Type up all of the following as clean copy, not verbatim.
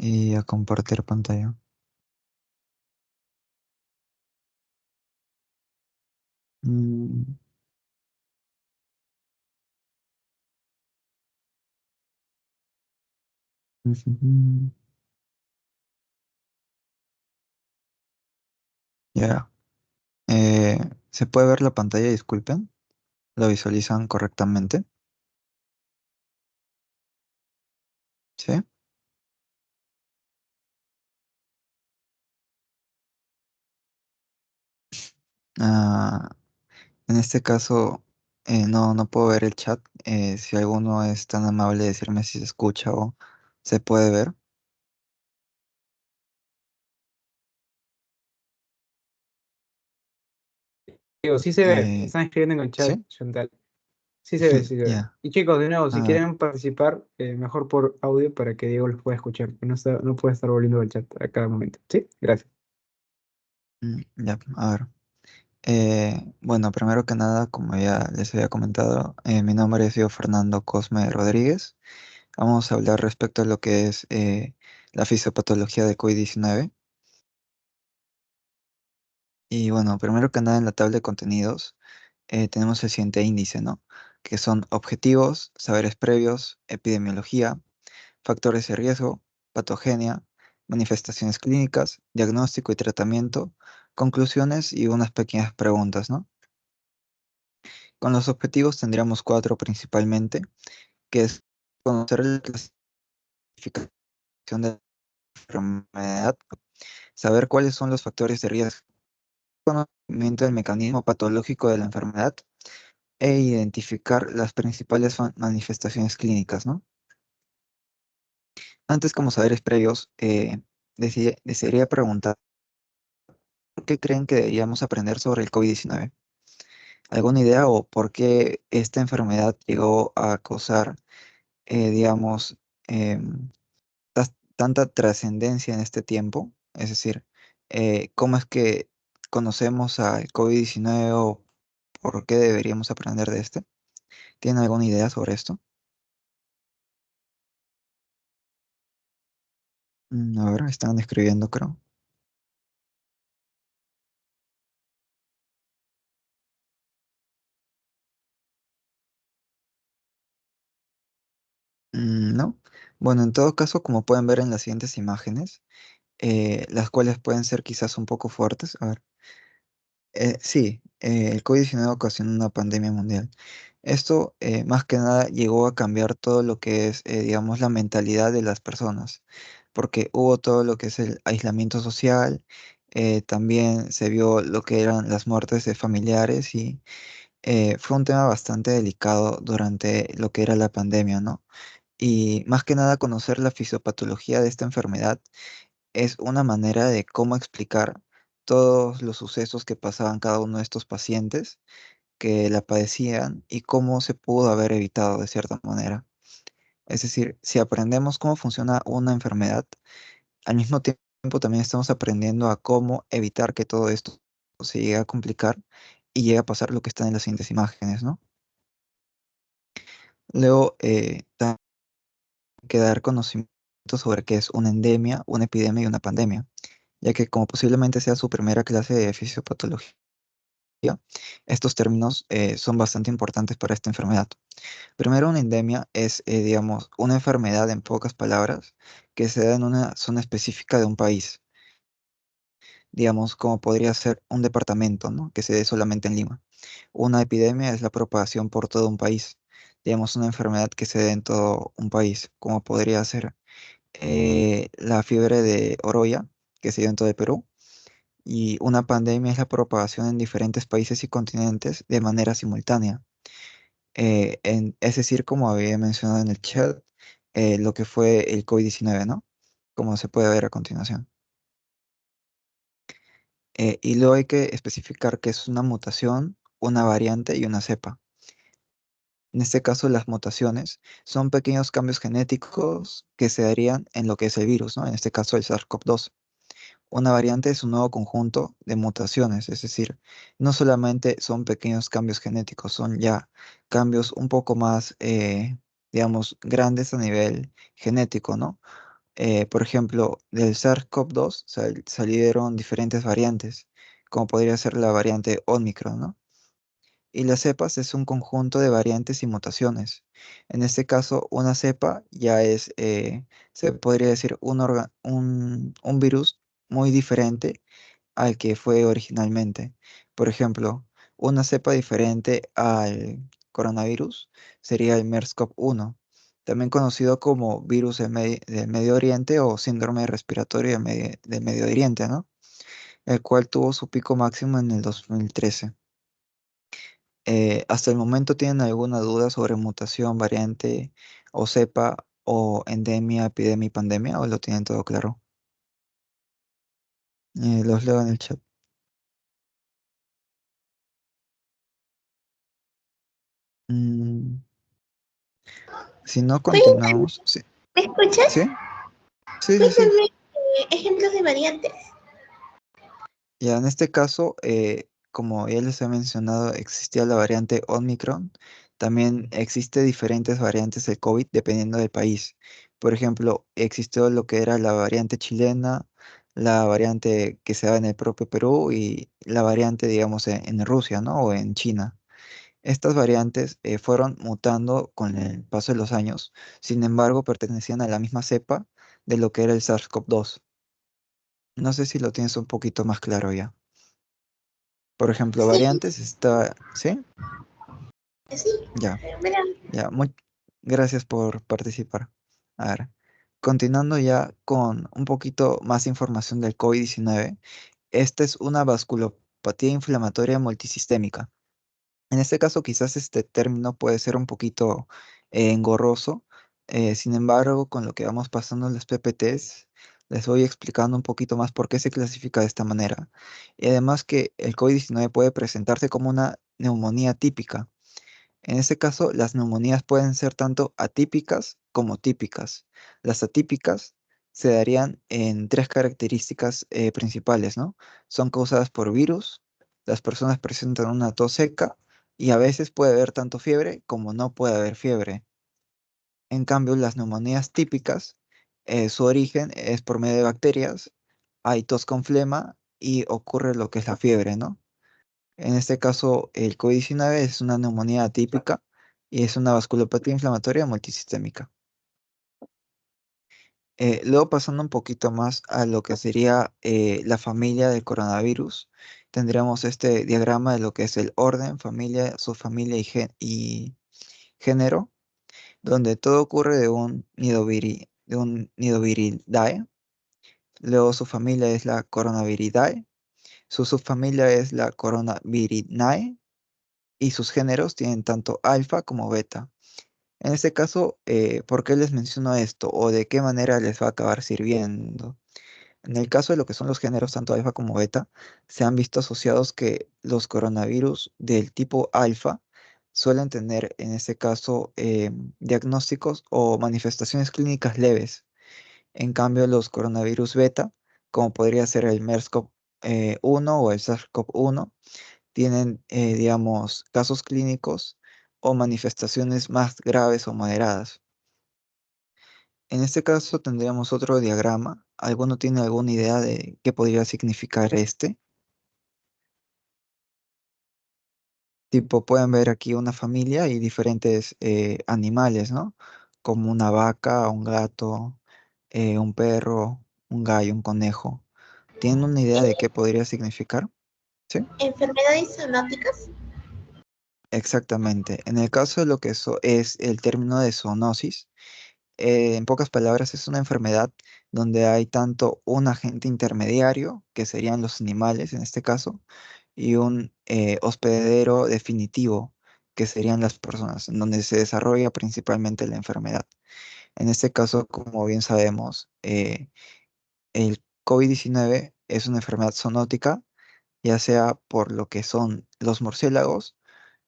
y a compartir pantalla. Mm, ujujú. Ya. Eh, ¿Se puede ver la pantalla? Disculpen. ¿Lo visualizan correctamente? ¿Sí? Ah, en este caso, no puedo ver el chat. Si alguno es tan amable de decirme si se escucha o se puede ver. Digo, sí se ve, Eh, están escribiendo en el chat, ¿Sí? Chantal. Sí se ve, sí se ve. Ya. Y chicos, de nuevo, si Ah, quieren participar, mejor por audio para que Diego los pueda escuchar, que no puede estar volviendo el chat a cada momento. ¿Sí? Gracias. ya, a ver. Bueno, primero que nada, como ya les había comentado, mi nombre es Fernando Cosme Rodríguez. Vamos a hablar respecto a lo que es la fisiopatología de COVID-19. Y bueno, primero que nada en la tabla de contenidos tenemos el siguiente índice, ¿no? Que son objetivos, saberes previos, epidemiología, factores de riesgo, patogenia, manifestaciones clínicas, diagnóstico y tratamiento, conclusiones y unas pequeñas preguntas, ¿no? Con los objetivos tendríamos cuatro principalmente, que es conocer la clasificación de la enfermedad, saber cuáles son los factores de riesgo, conocimiento del mecanismo patológico de la enfermedad e identificar las principales manifestaciones clínicas, ¿no? Antes, como saberes previos, desearía preguntar, ¿por qué creen que deberíamos aprender sobre el COVID-19? ¿Alguna idea o por qué esta enfermedad llegó a causar, digamos, tanta trascendencia en este tiempo? Es decir, ¿cómo es que conocemos al COVID-19 o por qué deberíamos aprender de este? ¿Tienen alguna idea sobre esto? A ver, están escribiendo, creo. No. Bueno, en todo caso, como pueden ver en las siguientes imágenes, las cuales pueden ser quizás un poco fuertes. A ver, sí, el COVID-19 ocasionó una pandemia mundial. Esto, más que nada, llegó a cambiar todo lo que es, digamos, la mentalidad de las personas, porque hubo todo lo que es el aislamiento social, también se vio lo que eran las muertes de familiares y fue un tema bastante delicado durante lo que era la pandemia, ¿no? Y más que nada conocer la fisiopatología de esta enfermedad es una manera de cómo explicar todos los sucesos que pasaban cada uno de estos pacientes que la padecían y cómo se pudo haber evitado de cierta manera. Es decir, si aprendemos cómo funciona una enfermedad, al mismo tiempo también estamos aprendiendo a cómo evitar que todo esto se llegue a complicar y llegue a pasar lo que está en las siguientes imágenes, ¿no? Luego, también hay que dar conocimiento sobre qué es una endemia, una epidemia y una pandemia, ya que como posiblemente sea su primera clase de fisiopatología, estos términos son bastante importantes para esta enfermedad. Primero, una endemia es, digamos, una enfermedad en pocas palabras que se da en una zona específica de un país, digamos, como podría ser un departamento, ¿no? Que se dé solamente en Lima. Una epidemia es la propagación por todo un país, digamos, una enfermedad que se dé en todo un país, como podría ser la fiebre de Oroya, que se dio en todo el Perú. Y una pandemia es la propagación en diferentes países y continentes de manera simultánea. Es decir, como había mencionado en el chat, lo que fue el COVID-19, ¿no? Como se puede ver a continuación. Y luego hay que especificar qué es una mutación, una variante y una cepa. En este caso, las mutaciones son pequeños cambios genéticos que se darían en lo que es el virus, ¿no? En este caso, el SARS-CoV-2. Una variante es un nuevo conjunto de mutaciones, es decir, no solamente son pequeños cambios genéticos, son ya cambios un poco más, digamos, grandes a nivel genético, ¿no? Por ejemplo, del SARS-CoV-2 salieron diferentes variantes, como podría ser la variante Omicron, ¿no? Y las cepas es un conjunto de variantes y mutaciones. En este caso, una cepa ya es, se podría decir, un virus muy diferente al que fue originalmente. Por ejemplo, una cepa diferente al coronavirus sería el MERS-CoV-1, también conocido como virus del Medio Oriente o síndrome respiratorio del Medio Oriente, ¿no? El cual tuvo su pico máximo en el 2013. ¿Hasta el momento tienen alguna duda sobre mutación, variante o cepa o endemia, epidemia y pandemia o lo tienen todo claro? Los leo en el chat. Mm, si no ¿Puedes continuamos, sí, ¿Me escuchas? sí, sí, sí, ¿Puedes sí. darme ejemplos de variantes? Ya en este caso, como ya les he mencionado, existía la variante Omicron. También existe diferentes variantes del COVID dependiendo del país. Por ejemplo, existió lo que era la variante chilena, la variante que se da en el propio Perú y la variante, digamos, en Rusia, ¿no? O en China. Estas variantes fueron mutando con el paso de los años. Sin embargo, pertenecían a la misma cepa de lo que era el SARS-CoV-2. No sé si lo tienes un poquito más claro ya. Por ejemplo, Sí, variantes está, ¿sí? sí. Ya, Mira, ya. Gracias por participar. A ver, continuando ya con un poquito más información del COVID-19. Esta es una vasculopatía inflamatoria multisistémica. En este caso, quizás este término puede ser un poquito engorroso. Sin embargo, con lo que vamos pasando en las PPTs, les voy explicando un poquito más por qué se clasifica de esta manera. Y además que el COVID-19 puede presentarse como una neumonía típica. En este caso, las neumonías pueden ser tanto atípicas como típicas. Las atípicas se darían en tres características principales, ¿no? Son causadas por virus, las personas presentan una tos seca y a veces puede haber tanto fiebre como no puede haber fiebre. En cambio, las neumonías típicas, su origen es por medio de bacterias, hay tos con flema y ocurre lo que es la fiebre, ¿no? En este caso, el COVID-19 es una neumonía atípica y es una vasculopatía inflamatoria multisistémica. Luego pasando un poquito más a lo que sería la familia del coronavirus, tendríamos este diagrama de lo que es el orden, familia, subfamilia y género, donde todo ocurre de un Nidoviridae. Luego su familia es la Coronaviridae, su subfamilia es la Coronavirinae y sus géneros tienen tanto alfa como beta. En este caso, ¿por qué les menciono esto o de qué manera les va a acabar sirviendo? En el caso de lo que son los géneros tanto alfa como beta, se han visto asociados que los coronavirus del tipo alfa suelen tener, en este caso, diagnósticos o manifestaciones clínicas leves. En cambio, los coronavirus beta, como podría ser el MERS-CoV-1 o el SARS-CoV-1, tienen, digamos, casos clínicos o manifestaciones más graves o moderadas. En este caso tendríamos otro diagrama. ¿Alguno tiene alguna idea de qué podría significar este? Tipo, pueden ver aquí una familia y diferentes animales, ¿no? Como una vaca, un gato, un perro, un gallo, un conejo. ¿Tienen una idea de qué podría significar? Sí. enfermedades zoonóticas. Exactamente. En el caso de lo que eso es el término de zoonosis, en pocas palabras, es una enfermedad donde hay tanto un agente intermediario, que serían los animales en este caso, y un hospedero definitivo, que serían las personas, en donde se desarrolla principalmente la enfermedad. En este caso, como bien sabemos, el COVID-19 es una enfermedad zoonótica, ya sea por lo que son los murciélagos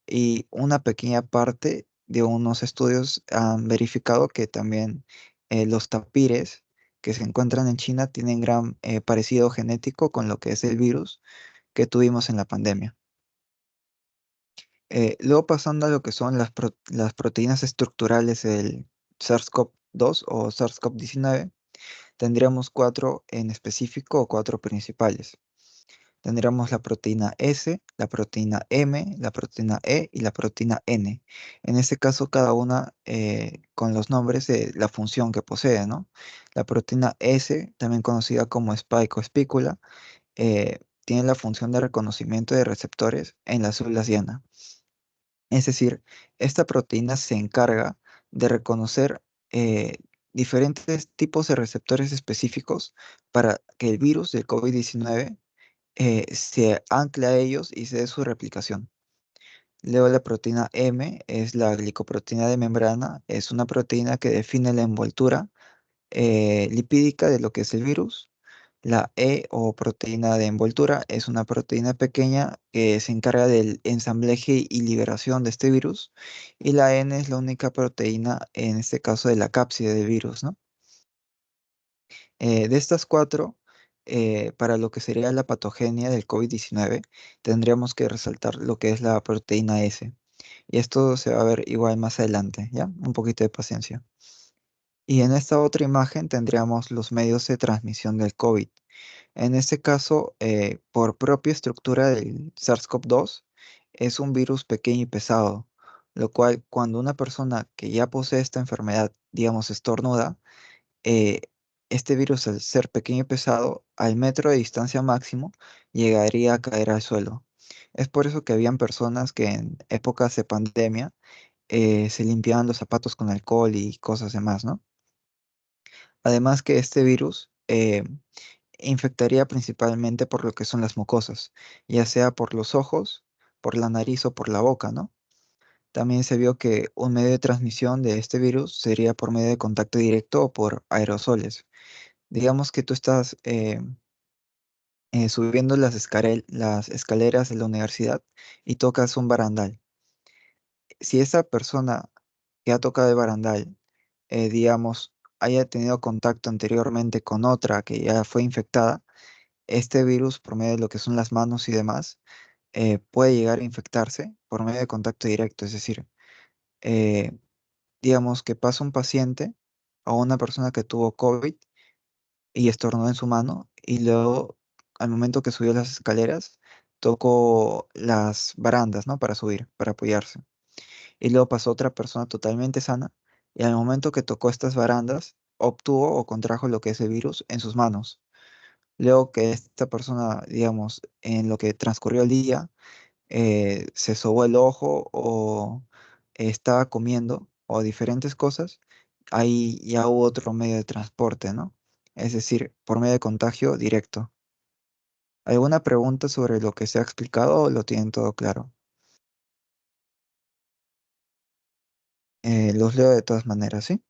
y una pequeña parte de unos estudios han verificado que también los tapires que se encuentran en China tienen gran parecido genético con lo que es el virus que tuvimos en la pandemia. Luego pasando a lo que son las proteínas estructurales del SARS-CoV-2 o SARS-CoV-19, tendríamos cuatro en específico o cuatro principales. Tendríamos la proteína S, la proteína M, la proteína E y la proteína N. En este caso, cada una con los nombres de la función que posee, ¿no? La proteína S, también conocida como spike o espícula, tiene la función de reconocimiento de receptores en las células diana. Es decir, esta proteína se encarga de reconocer eh, diferentes tipos de receptores específicos para que el virus del COVID-19 se ancle a ellos y se dé su replicación. Luego la proteína M es la glicoproteína de membrana, es una proteína que define la envoltura lipídica de lo que es el virus. La E o proteína de envoltura es una proteína pequeña que se encarga del ensamblaje y liberación de este virus. Y la N es la única proteína, en este caso, de la cápside del virus, ¿no? De estas cuatro, para lo que sería la patogenia del COVID-19, tendríamos que resaltar lo que es la proteína S. Y esto se va a ver igual más adelante, ¿ya? Un poquito de paciencia. Y en esta otra imagen tendríamos los medios de transmisión del COVID. En este caso, por propia estructura del SARS-CoV-2, es un virus pequeño y pesado, lo cual cuando una persona que ya posee esta enfermedad, digamos, estornuda, eh, este virus al ser pequeño y pesado, al metro de distancia máximo, llegaría a caer al suelo. Es por eso que habían personas que en épocas de pandemia se limpiaban los zapatos con alcohol y cosas demás, ¿no? Además que este virus infectaría principalmente por lo que son las mucosas, ya sea por los ojos, por la nariz o por la boca, ¿no? También se vio que un medio de transmisión de este virus sería por medio de contacto directo o por aerosoles. Digamos que tú estás subiendo las escaleras de la universidad y tocas un barandal. Si esa persona que ha tocado el barandal, digamos, haya tenido contacto anteriormente con otra que ya fue infectada, este virus, por medio de lo que son las manos y demás, puede llegar a infectarse por medio de contacto directo. Es decir, eh, digamos que pasa un paciente o una persona que tuvo COVID y estornudó en su mano y luego al momento que subió las escaleras tocó las barandas, ¿no? Para subir, para apoyarse. Y luego pasó otra persona totalmente sana y al momento que tocó estas barandas obtuvo o contrajo lo que es el virus en sus manos. Luego que esta persona, digamos, en lo que transcurrió el día, se sobó el ojo o estaba comiendo o diferentes cosas, ahí ya hubo otro medio de transporte, ¿no? Es decir, por medio de contagio directo. ¿Alguna pregunta sobre lo que se ha explicado o lo tienen todo claro? Los leo de todas maneras, ¿sí?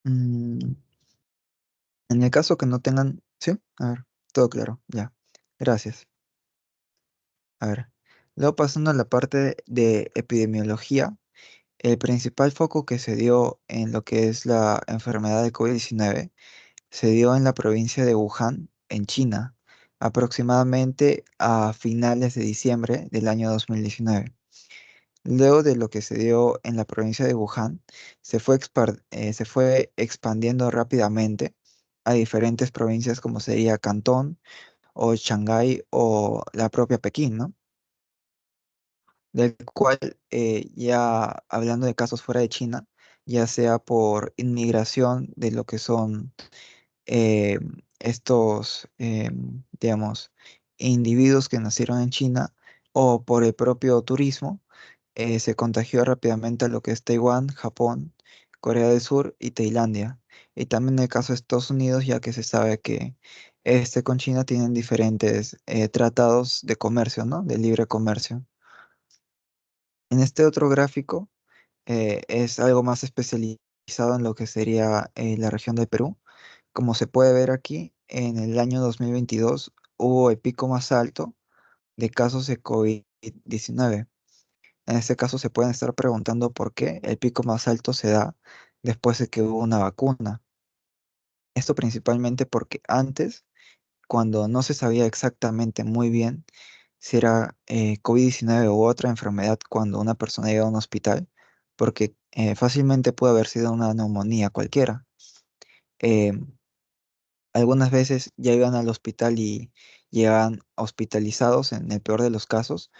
Mm, en el caso que no tengan, ¿sí? A ver, todo claro, ya. Gracias. A ver, luego pasando a la parte de epidemiología. El principal foco que se dio en lo que es la enfermedad de COVID-19 se dio en la provincia de Wuhan, en China, aproximadamente a finales de diciembre del año 2019. Luego de lo que se dio en la provincia de Wuhan, se fue expandiendo rápidamente a diferentes provincias como sería Cantón o Shanghái o la propia Pekín, ¿no? Del cual, ya hablando de casos fuera de China, ya sea por inmigración de lo que son eh, estos, digamos, individuos que nacieron en China o por el propio turismo, se contagió rápidamente a lo que es Taiwán, Japón, Corea del Sur y Tailandia. Y también en el caso de Estados Unidos, ya que se sabe que este con China tienen diferentes tratados de comercio, ¿no? De libre comercio. En este otro gráfico es algo más especializado en lo que sería la región del Perú. Como se puede ver aquí, en el año 2022 hubo el pico más alto de casos de COVID-19. En este caso se pueden estar preguntando por qué el pico más alto se da después de que hubo una vacuna. Esto principalmente porque antes, cuando no se sabía exactamente muy bien si era COVID-19 u otra enfermedad cuando una persona llega a un hospital, porque fácilmente puede haber sido una neumonía cualquiera. Eh, Algunas veces llegan al hospital y llegan hospitalizados en el peor de los casos,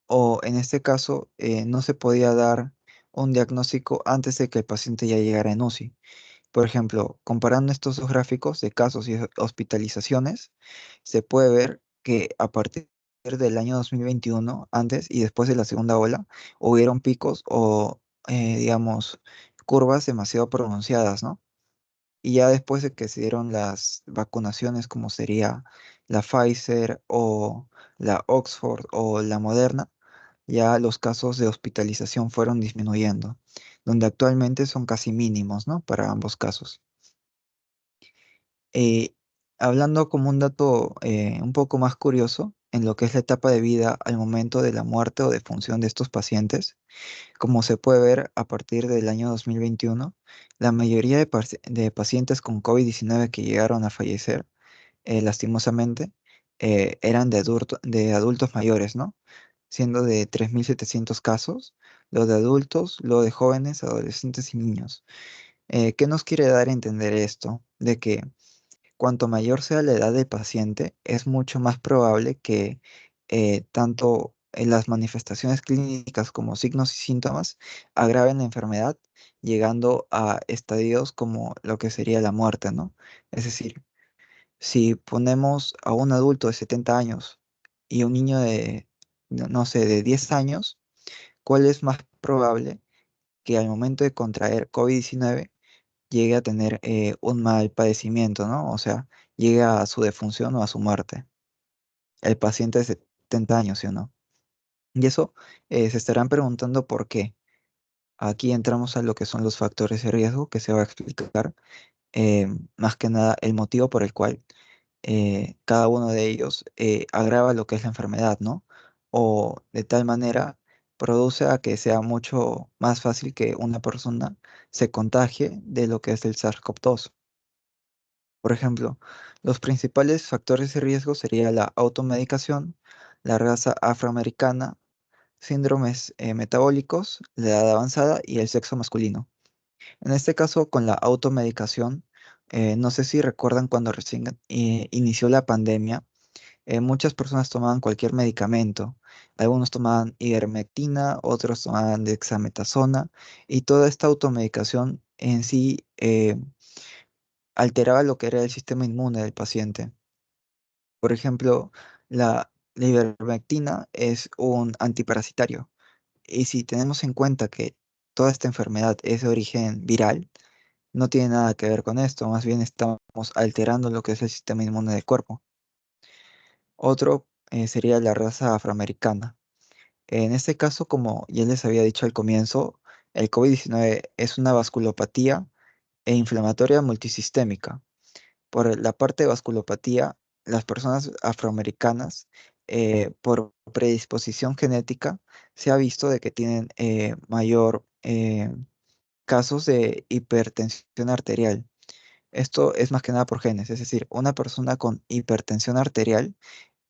o en este caso no se podía dar un diagnóstico antes de que el paciente ya llegara en UCI. Por ejemplo, comparando estos dos gráficos de casos y hospitalizaciones, se puede ver que a partir del año 2021, antes y después de la segunda ola, hubieron picos o, digamos, curvas demasiado pronunciadas, ¿no? Y ya después de que se dieron las vacunaciones, como sería la Pfizer o la Oxford o la Moderna, ya los casos de hospitalización fueron disminuyendo, donde actualmente son casi mínimos, ¿no? Para ambos casos. Eh, Hablando como un dato un poco más curioso, en lo que es la etapa de vida al momento de la muerte o defunción de estos pacientes, como se puede ver a partir del año 2021, la mayoría de pacientes con COVID-19 que llegaron a fallecer, lastimosamente, eran de adultos mayores, ¿no? Siendo de 3.700 casos, lo de adultos, lo de jóvenes, adolescentes y niños. ¿Qué nos quiere dar a entender esto? De que cuanto mayor sea la edad del paciente, es mucho más probable que tanto en las manifestaciones clínicas como signos y síntomas agraven la enfermedad, llegando a estadios como lo que sería la muerte, ¿no? Es decir, si ponemos a un adulto de 70 años y un niño de, no sé, de 10 años, ¿cuál es más probable que al momento de contraer COVID-19 llegue a tener un mal padecimiento, ¿no? O sea, llegue a su defunción o a su muerte? El paciente de 70 años, ¿sí o no? Y eso se estarán preguntando por qué. Aquí entramos a lo que son los factores de riesgo que se va a explicar, más que nada el motivo por el cual cada uno de ellos agrava lo que es la enfermedad, ¿no? O de tal manera produce a que sea mucho más fácil que una persona se contagie de lo que es el SARS-CoV-2. Por ejemplo, los principales factores de riesgo serían la automedicación, la raza afroamericana, síndromes metabólicos, la edad avanzada y el sexo masculino. En este caso, con la automedicación, no sé si recuerdan cuando recién inició la pandemia, muchas personas tomaban cualquier medicamento. Algunos tomaban ivermectina, otros tomaban dexametasona, y toda esta automedicación en sí alteraba lo que era el sistema inmune del paciente. Por ejemplo, la ivermectina es un antiparasitario. Y si tenemos en cuenta que toda esta enfermedad es de origen viral, no tiene nada que ver con esto, más bien estamos alterando lo que es el sistema inmune del cuerpo. Otro sería la raza afroamericana. En este caso, como ya les había dicho al comienzo, el COVID-19 es una vasculopatía e inflamatoria multisistémica. Por la parte de vasculopatía, las personas afroamericanas, por predisposición genética, se ha visto de que tienen mayor casos de hipertensión arterial. Esto es más que nada por genes, es decir, una persona con hipertensión arterial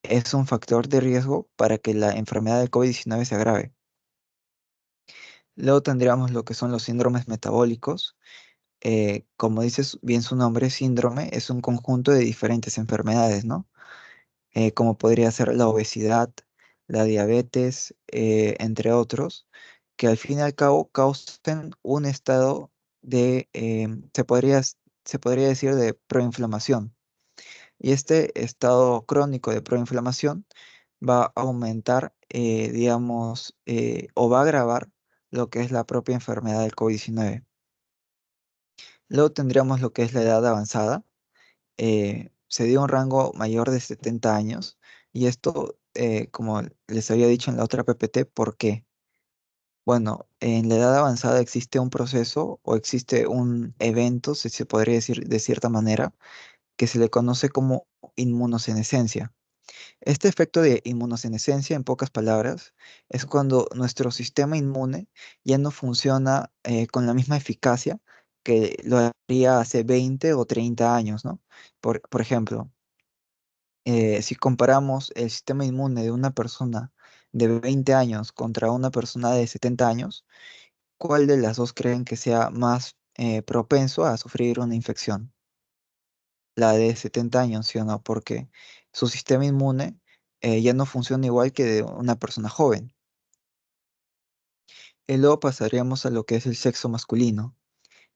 es un factor de riesgo para que la enfermedad del COVID-19 se agrave. Luego tendríamos lo que son los síndromes metabólicos. Como dice bien su nombre, síndrome es un conjunto de diferentes enfermedades, ¿no? Como podría ser la obesidad, la diabetes, entre otros, que al fin y al cabo causan un estado de, se podría decir, de proinflamación. Y este estado crónico de proinflamación va a aumentar, digamos, o va a agravar lo que es la propia enfermedad del COVID-19. Luego tendríamos lo que es la edad avanzada. Se dio un rango mayor de 70 años y esto, como les había dicho en la otra PPT, ¿por qué? Bueno, en la edad avanzada existe un proceso o existe un evento, si se podría decir de cierta manera, que se le conoce como inmunosenescencia. Este efecto de inmunosenescencia, en pocas palabras, es cuando nuestro sistema inmune ya no funciona con la misma eficacia que lo haría hace 20 o 30 años, ¿no? Por ejemplo, Si comparamos el sistema inmune de una persona de 20 años contra una persona de 70 años, ¿cuál de las dos creen que sea más propenso a sufrir una infección? La de 70 años, ¿sí o no? Porque su sistema inmune ya no funciona igual que de una persona joven. Y luego pasaríamos a lo que es el sexo masculino.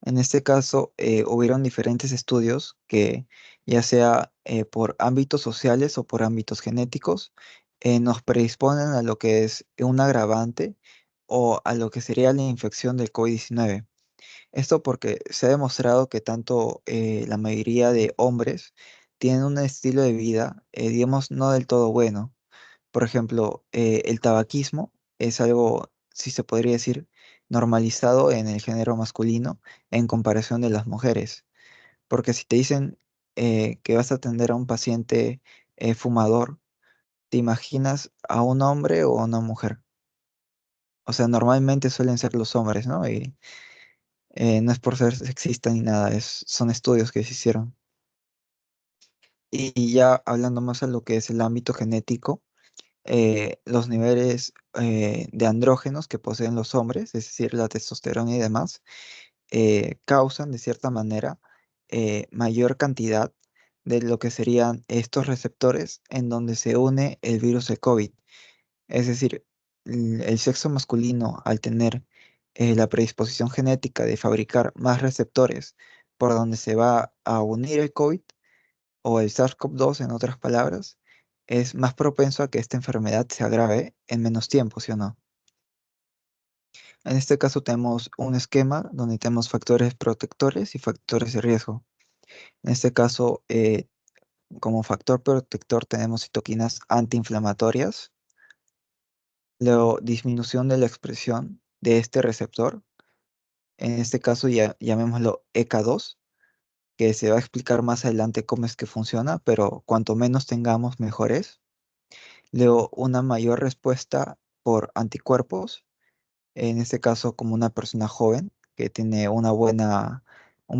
En este caso, hubieron diferentes estudios que, ya sea por ámbitos sociales o por ámbitos genéticos, nos predisponen a lo que es un agravante o a lo que sería la infección del COVID-19. Esto porque se ha demostrado que tanto la mayoría de hombres tienen un estilo de vida, digamos, no del todo bueno. Por ejemplo, el tabaquismo es algo, si se podría decir, normalizado en el género masculino en comparación de las mujeres. Porque si te dicen que vas a atender a un paciente fumador, ¿te imaginas a un hombre o a una mujer? O sea, normalmente suelen ser los hombres, ¿no? Y no es por ser sexista ni nada, son estudios que se hicieron. Y ya hablando más a lo que es el ámbito genético, los niveles de andrógenos que poseen los hombres, es decir, la testosterona y demás, causan de cierta manera mayor cantidad de lo que serían estos receptores en donde se une el virus de COVID. Es decir, el sexo masculino, al tener la predisposición genética de fabricar más receptores por donde se va a unir el COVID, o el SARS-CoV-2 en otras palabras, es más propenso a que esta enfermedad se agrave en menos tiempo, ¿sí o no? En este caso tenemos un esquema donde tenemos factores protectores y factores de riesgo. En este caso, como factor protector tenemos citoquinas antiinflamatorias, luego disminución de la expresión de este receptor, en este caso ya llamémoslo ECA2, que se va a explicar más adelante cómo es que funciona, pero cuanto menos tengamos, mejor es. Luego, una mayor respuesta por anticuerpos, en este caso como una persona joven que tiene un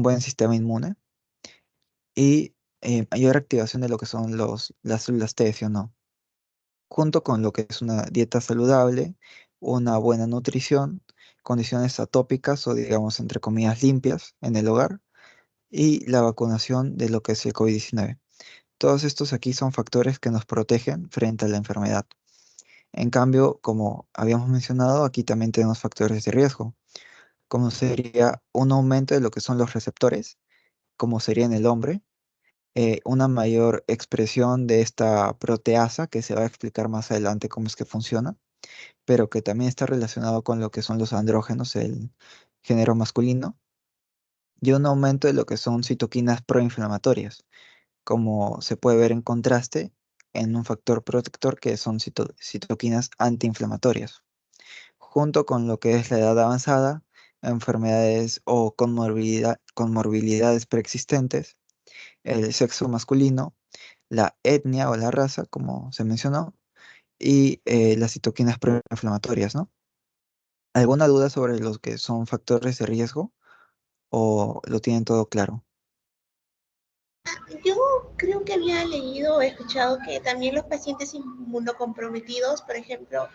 buen sistema inmune, y mayor activación de lo que son las células T, ¿sí o no? Junto con lo que es una dieta saludable, una buena nutrición, condiciones atópicas o digamos entre comillas limpias en el hogar y la vacunación de lo que es el COVID-19. Todos estos aquí son factores que nos protegen frente a la enfermedad. En cambio, como habíamos mencionado, aquí también tenemos factores de riesgo, como sería un aumento de lo que son los receptores, como sería en el hombre, una mayor expresión de esta proteasa, que se va a explicar más adelante cómo es que funciona, pero que también está relacionado con lo que son los andrógenos, el género masculino, y un aumento de lo que son citoquinas proinflamatorias, como se puede ver en contraste en un factor protector que son citoquinas antiinflamatorias, junto con lo que es la edad avanzada, enfermedades o comorbilidades preexistentes, el sexo masculino, la etnia o la raza, como se mencionó, y las citoquinas proinflamatorias, ¿no? ¿Alguna duda sobre los que son factores de riesgo o lo tienen todo claro? Yo creo que había leído o escuchado que también los pacientes inmunocomprometidos, por ejemplo,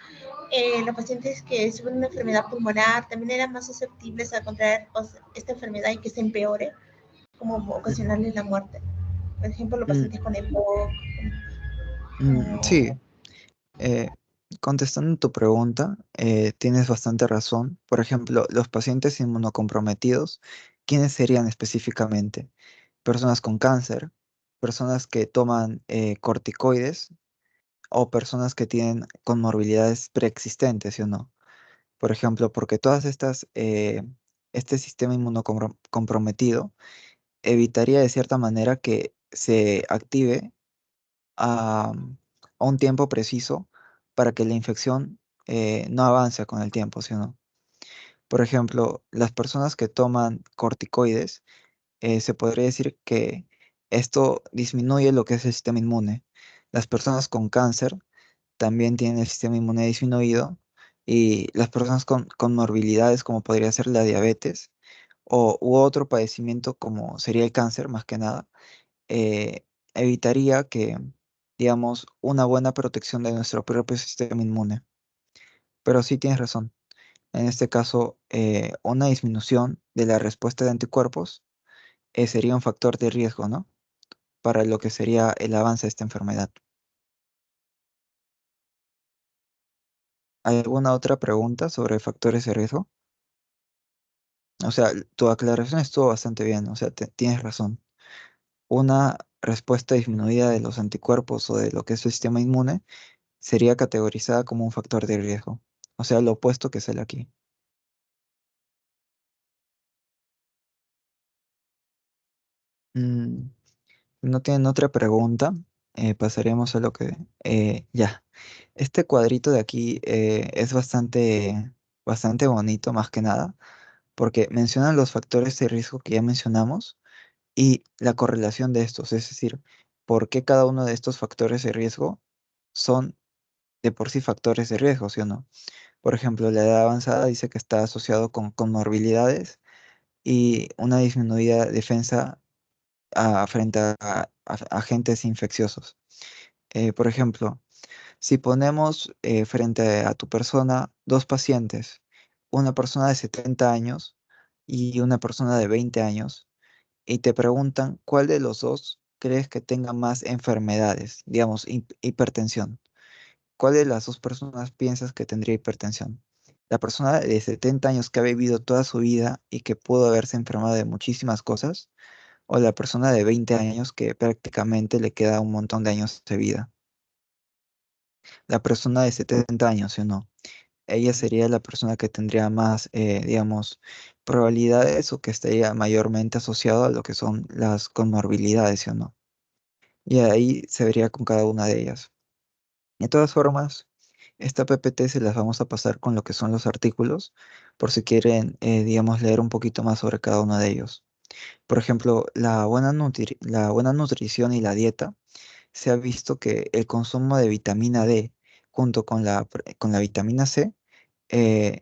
los pacientes que sufren una enfermedad pulmonar, también eran más susceptibles a contraer esta enfermedad y que se empeore, como ocasionarles la muerte. Por ejemplo, los Mm, pacientes con EPOC. sí, eh, contestando tu pregunta, tienes bastante razón. Por ejemplo, los pacientes inmunocomprometidos, ¿quiénes serían específicamente? Personas con cáncer, personas que toman corticoides o personas que tienen comorbilidades preexistentes, ¿sí o no? Por ejemplo, porque todas estas, este sistema inmunocomprometido evitaría de cierta manera que se active a, a un tiempo preciso para que la infección no avance con el tiempo, ¿sí o no? Por ejemplo, las personas que toman corticoides, se podría decir que esto disminuye lo que es el sistema inmune. Las personas con cáncer también tienen el sistema inmune disminuido y las personas con morbilidades como podría ser la diabetes u otro padecimiento como sería el cáncer más que nada, eh, evitaría que digamos, una buena protección de nuestro propio sistema inmune. Pero sí tienes razón. En este caso, una disminución de la respuesta de anticuerpos sería un factor de riesgo, ¿no? Para lo que sería el avance de esta enfermedad. ¿Hay alguna otra pregunta sobre factores de riesgo? O sea, tu aclaración estuvo bastante bien, o sea, tienes razón. Una respuesta disminuida de los anticuerpos o de lo que es el sistema inmune sería categorizada como un factor de riesgo. O sea, lo opuesto que es el aquí. Mm, ¿No tienen otra pregunta? Pasaremos a lo que... ya. Este cuadrito de aquí es bastante bonito, más que nada, porque mencionan los factores de riesgo que ya mencionamos y la correlación de estos, es decir, por qué cada uno de estos factores de riesgo son de por sí factores de riesgo, ¿sí o no? Por ejemplo, la edad avanzada dice que está asociado con comorbilidades y una disminuida defensa frente a agentes infecciosos. Por ejemplo, si ponemos frente a tu persona dos pacientes, una persona de 70 años y una persona de 20 años, y te preguntan cuál de los dos crees que tenga más enfermedades, digamos, hipertensión. ¿Cuál de las dos personas piensas que tendría hipertensión? La persona de 70 años que ha vivido toda su vida y que pudo haberse enfermado de muchísimas cosas, o la persona de 20 años que prácticamente le queda un montón de años de vida. La persona de 70 años, ¿sí o no? Ella sería la persona que tendría más, digamos, probabilidades o que estaría mayormente asociado a lo que son las comorbilidades, ¿sí o no? Y ahí se vería con cada una de ellas. De todas formas, esta PPT se las vamos a pasar con lo que son los artículos, por si quieren, digamos, leer un poquito más sobre cada uno de ellos. Por ejemplo, la buena nutrición y la dieta, se ha visto que el consumo de vitamina D junto con con la vitamina C eh,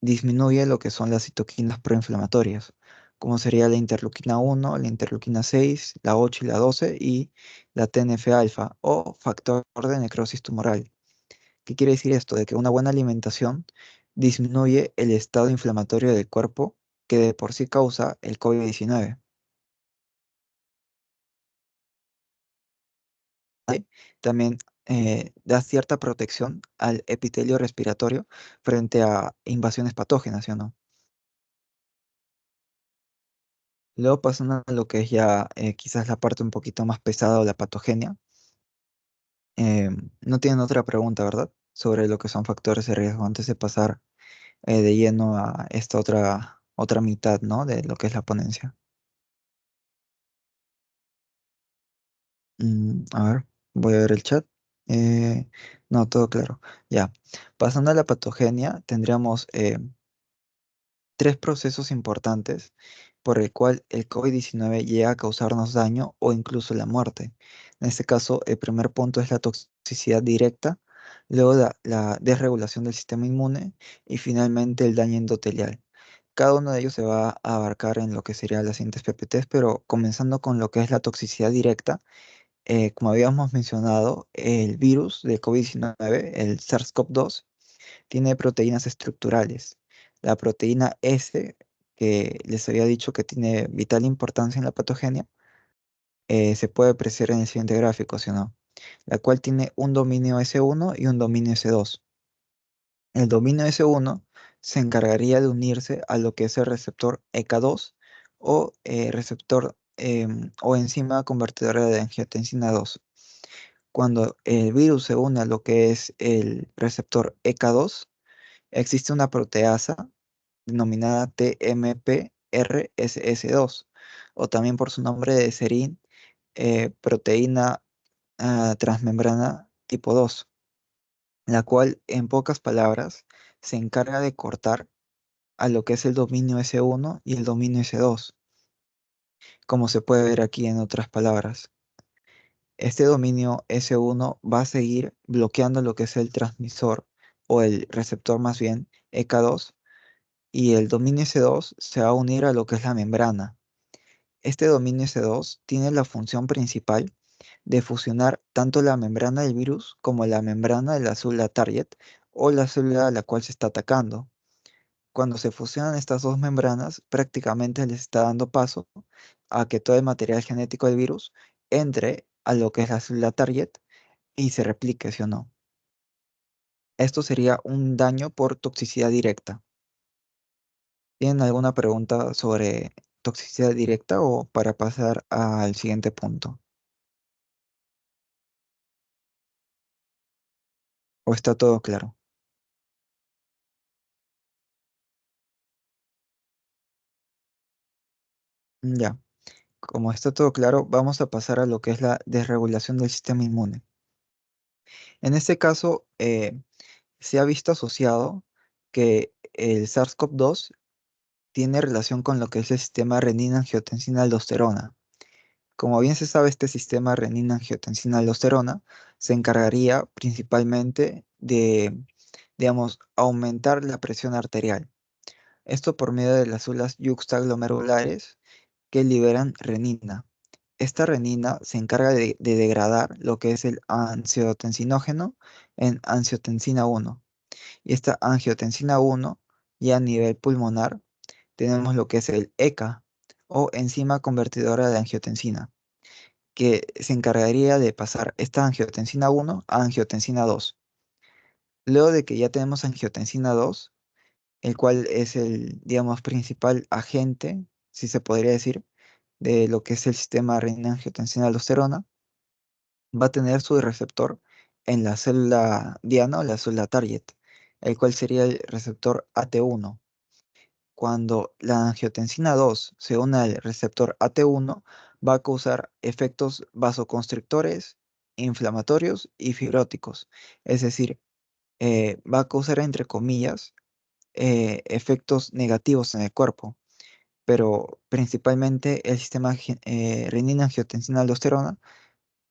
disminuye lo que son las citoquinas proinflamatorias, como sería la interleuquina 1, la interleuquina 6, la 8 y la 12 y la TNF-alfa o factor de necrosis tumoral. ¿Qué quiere decir esto? De que una buena alimentación disminuye el estado inflamatorio del cuerpo que de por sí causa el COVID-19. También da cierta protección al epitelio respiratorio frente a invasiones patógenas, ¿sí o no? Luego pasando a lo que es ya quizás la parte un poquito más pesada o la patogenia. No tienen otra pregunta, ¿verdad? Sobre lo que son factores de riesgo antes de pasar de lleno a esta otra mitad, ¿no? De lo que es la ponencia. A ver, voy a ver el chat. Eh, no, todo claro. Ya. Pasando a la patogenia, tendríamos tres procesos importantes por el cual el COVID-19 llega a causarnos daño o incluso la muerte. En este caso, el primer punto es la toxicidad directa, luego la desregulación del sistema inmune y finalmente el daño endotelial. Cada uno de ellos se va a abarcar en lo que serían las siguientes PPTs, pero comenzando con lo que es la toxicidad directa, como habíamos mencionado, el virus del COVID-19, el SARS-CoV-2, tiene proteínas estructurales. La proteína S, que les había dicho que tiene vital importancia en la patogenia, se puede apreciar en el siguiente gráfico, ¿sí o no? La cual tiene un dominio S1 y un dominio S2. El dominio S1 se encargaría de unirse a lo que es el receptor ECA2 o receptor o enzima convertidora de angiotensina 2. Cuando el virus se une a lo que es el receptor ECA2, existe una proteasa denominada TMPRSS2, o también por su nombre de serín, proteína transmembrana tipo 2, la cual, en pocas palabras, se encarga de cortar a lo que es el dominio S1 y el dominio S2, como se puede ver aquí en otras palabras. Este dominio S1 va a seguir bloqueando lo que es el transmisor o el receptor más bien EK2 y el dominio S2 se va a unir a lo que es la membrana. Este dominio S2 tiene la función principal de fusionar tanto la membrana del virus como la membrana de la célula target o la célula a la cual se está atacando. Cuando se fusionan estas dos membranas, prácticamente les está dando paso a que todo el material genético del virus entre a lo que es la célula target y se replique, ¿sí o no? Esto sería un daño por toxicidad directa. ¿Tienen alguna pregunta sobre toxicidad directa o para pasar al siguiente punto? ¿O está todo claro? Ya, como está todo claro, vamos a pasar a lo que es la desregulación del sistema inmune. En este caso, se ha visto asociado que el SARS-CoV-2 tiene relación con lo que es el sistema renina-angiotensina-aldosterona. Como bien se sabe, este sistema renina-angiotensina-aldosterona se encargaría principalmente de, digamos, aumentar la presión arterial. Esto por medio de las células yuxtaglomerulares que liberan renina. Esta renina se encarga de degradar lo que es el angiotensinógeno en angiotensina 1. Y esta angiotensina 1, ya a nivel pulmonar, tenemos lo que es el ECA o enzima convertidora de angiotensina, que se encargaría de pasar esta angiotensina 1 a angiotensina 2. Luego de que ya tenemos angiotensina 2, el cual es el, digamos, principal agente, si se podría decir, de lo que es el sistema renina-angiotensina-aldosterona, va a tener su receptor en la célula diana o la célula target, el cual sería el receptor AT1. Cuando la angiotensina 2 se une al receptor AT1, va a causar efectos vasoconstrictores, inflamatorios y fibróticos. Es decir, va a causar, entre comillas, efectos negativos en el cuerpo, pero principalmente el sistema renina-angiotensina-aldosterona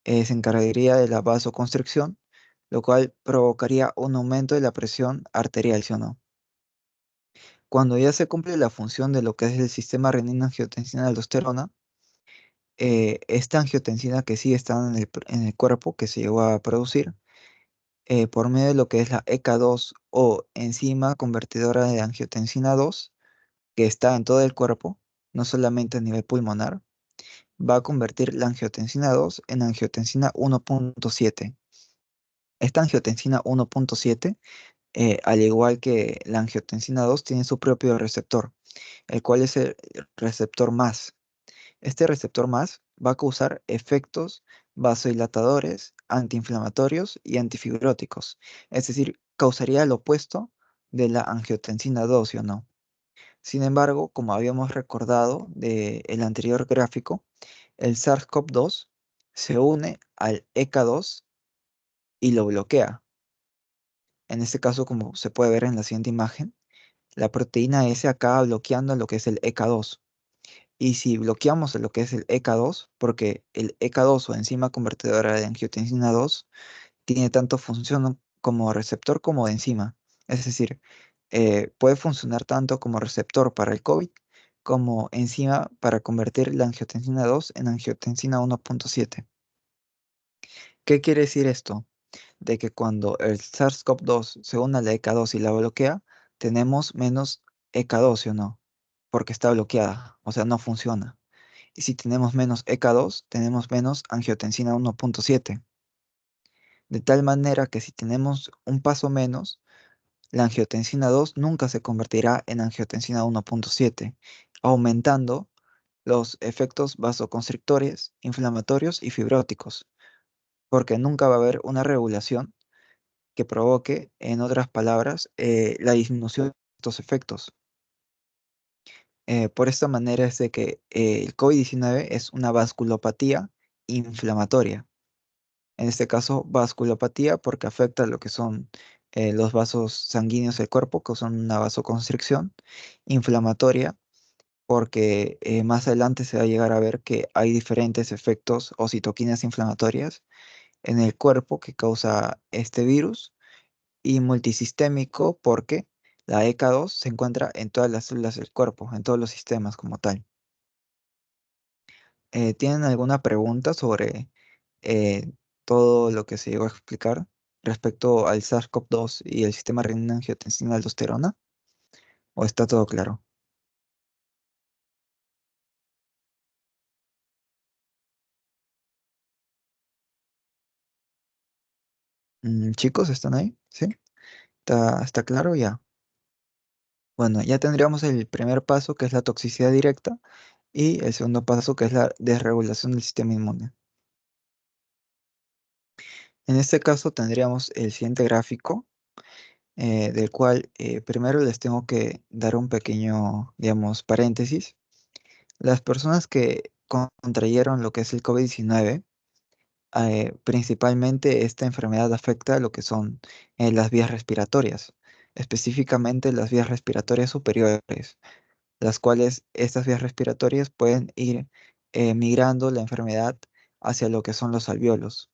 se encargaría de la vasoconstricción, lo cual provocaría un aumento de la presión arterial, ¿sí o no? Cuando ya se cumple la función de lo que es el sistema renina-angiotensina-aldosterona, esta angiotensina que sigue estando en el cuerpo, que se llegó a producir, por medio de lo que es la ECA2 o enzima convertidora de angiotensina 2, que está en todo el cuerpo, no solamente a nivel pulmonar, va a convertir la angiotensina 2 en angiotensina 1.7. Esta angiotensina 1.7, al igual que la angiotensina 2, tiene su propio receptor, el cual es el receptor más. Este receptor más va a causar efectos vasodilatadores, antiinflamatorios y antifibróticos. Es decir, causaría lo opuesto de la angiotensina 2, ¿sí o no? Sin embargo, como habíamos recordado del anterior gráfico, el SARS-CoV-2 se une al ECA2 y lo bloquea. En este caso, como se puede ver en la siguiente imagen, la proteína S acaba bloqueando lo que es el ECA2. Y si bloqueamos lo que es el ECA2, porque el ECA2 o enzima convertidora de angiotensina 2 tiene tanto función como receptor como de enzima. Es decir, puede funcionar tanto como receptor para el COVID como enzima para convertir la angiotensina 2 en angiotensina 1.7. ¿Qué quiere decir esto? De que cuando el SARS-CoV-2 se une a la ECA2 y la bloquea, tenemos menos ECA2, ¿sí o no? Porque está bloqueada, o sea, no funciona. Y si tenemos menos ECA2, tenemos menos angiotensina 1.7. De tal manera que si tenemos un paso menos, la angiotensina 2 nunca se convertirá en angiotensina 1.7, aumentando los efectos vasoconstrictores, inflamatorios y fibróticos, porque nunca va a haber una regulación que provoque, en otras palabras, la disminución de estos efectos. Por esta manera es de que el COVID-19 es una vasculopatía inflamatoria. En este caso, vasculopatía porque afecta lo que son los vasos sanguíneos del cuerpo, que son una vasoconstricción. Inflamatoria porque más adelante se va a llegar a ver que hay diferentes efectos o citoquinas inflamatorias en el cuerpo que causa este virus. Y multisistémico porque la ECA2 se encuentra en todas las células del cuerpo, en todos los sistemas como tal. ¿Tienen alguna pregunta sobre eh, todo lo que se llegó a explicar respecto al SARS-CoV-2 y el sistema renina-angiotensina-aldosterona? ¿O está todo claro? Chicos, ¿están ahí? ¿Sí? ¿Está claro ya? Bueno, ya tendríamos el primer paso, que es la toxicidad directa, y el segundo paso, que es la desregulación del sistema inmune. En este caso tendríamos el siguiente gráfico, del cual primero les tengo que dar un pequeño, digamos, paréntesis. Las personas que contrayeron lo que es el COVID-19, principalmente esta enfermedad afecta lo que son las vías respiratorias, específicamente las vías respiratorias superiores, las cuales estas vías respiratorias pueden ir migrando la enfermedad hacia lo que son los alvéolos.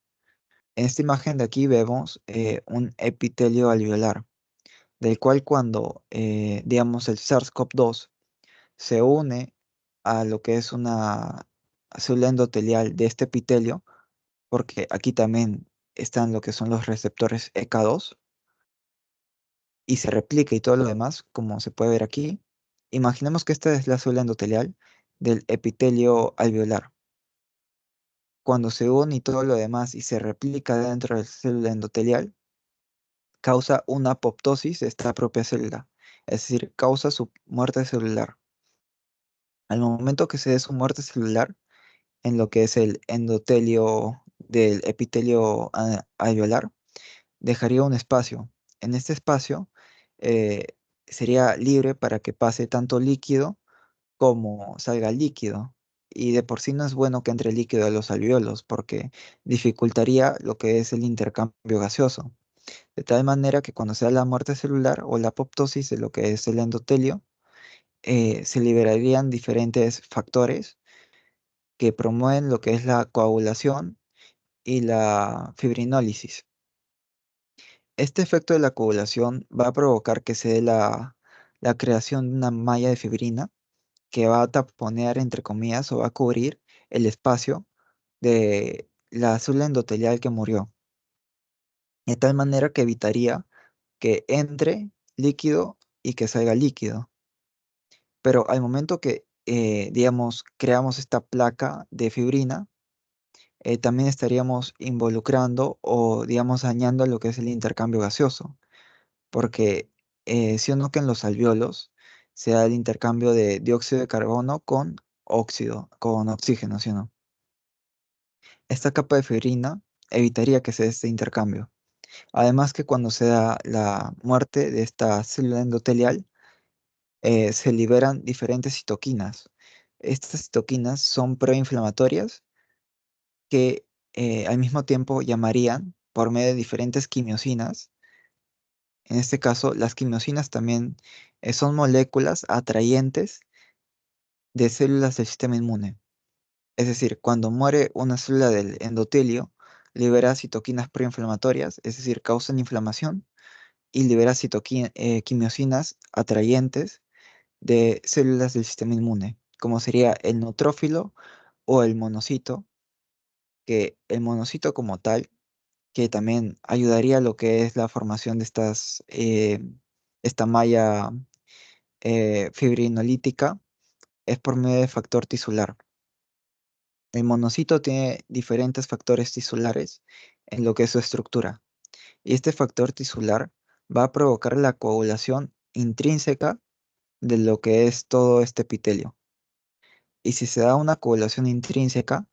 En esta imagen de aquí vemos un epitelio alveolar, del cual cuando, digamos, el SARS-CoV-2 se une a lo que es una célula endotelial de este epitelio, porque aquí también están lo que son los receptores ECA2, y se replica y todo lo demás, como se puede ver aquí. Imaginemos que esta es la célula endotelial del epitelio alveolar. Cuando se une y todo lo demás y se replica dentro de la célula endotelial, causa una apoptosis de esta propia célula, es decir, causa su muerte celular. Al momento que se dé su muerte celular, en lo que es el endotelio del epitelio alveolar, dejaría un espacio. En este espacio eh, sería libre para que pase tanto líquido como salga líquido. Y de por sí no es bueno que entre líquido a los alvéolos porque dificultaría lo que es el intercambio gaseoso. De tal manera que cuando sea la muerte celular o la apoptosis de lo que es el endotelio, se liberarían diferentes factores que promueven lo que es la coagulación y la fibrinólisis. Este efecto de la coagulación va a provocar que se dé la creación de una malla de fibrina que va a taponear, entre comillas, o va a cubrir el espacio de la célula endotelial que murió, de tal manera que evitaría que entre líquido y que salga líquido. Pero al momento que, digamos, creamos esta placa de fibrina, también estaríamos involucrando o, digamos, dañando lo que es el intercambio gaseoso, porque si o no que en los alvéolos se da el intercambio de dióxido de carbono con óxido, con oxígeno, ¿sí o no? Esta capa de fibrina evitaría que se dé este intercambio. Además que cuando se da la muerte de esta célula endotelial, se liberan diferentes citoquinas. Estas citoquinas son proinflamatorias que al mismo tiempo llamarían por medio de diferentes quimiosinas. En este caso, las quimiosinas también son moléculas atrayentes de células del sistema inmune. Es decir, cuando muere una célula del endotelio, libera citoquinas proinflamatorias, es decir, causan inflamación, y libera quimiosinas atrayentes de células del sistema inmune, como sería el neutrófilo o el monocito, que el monocito como tal, que también ayudaría a lo que es la formación de esta malla fibrinolítica, es por medio de factor tisular. El monocito tiene diferentes factores tisulares en lo que es su estructura, y este factor tisular va a provocar la coagulación intrínseca de lo que es todo este epitelio. Y si se da una coagulación intrínseca,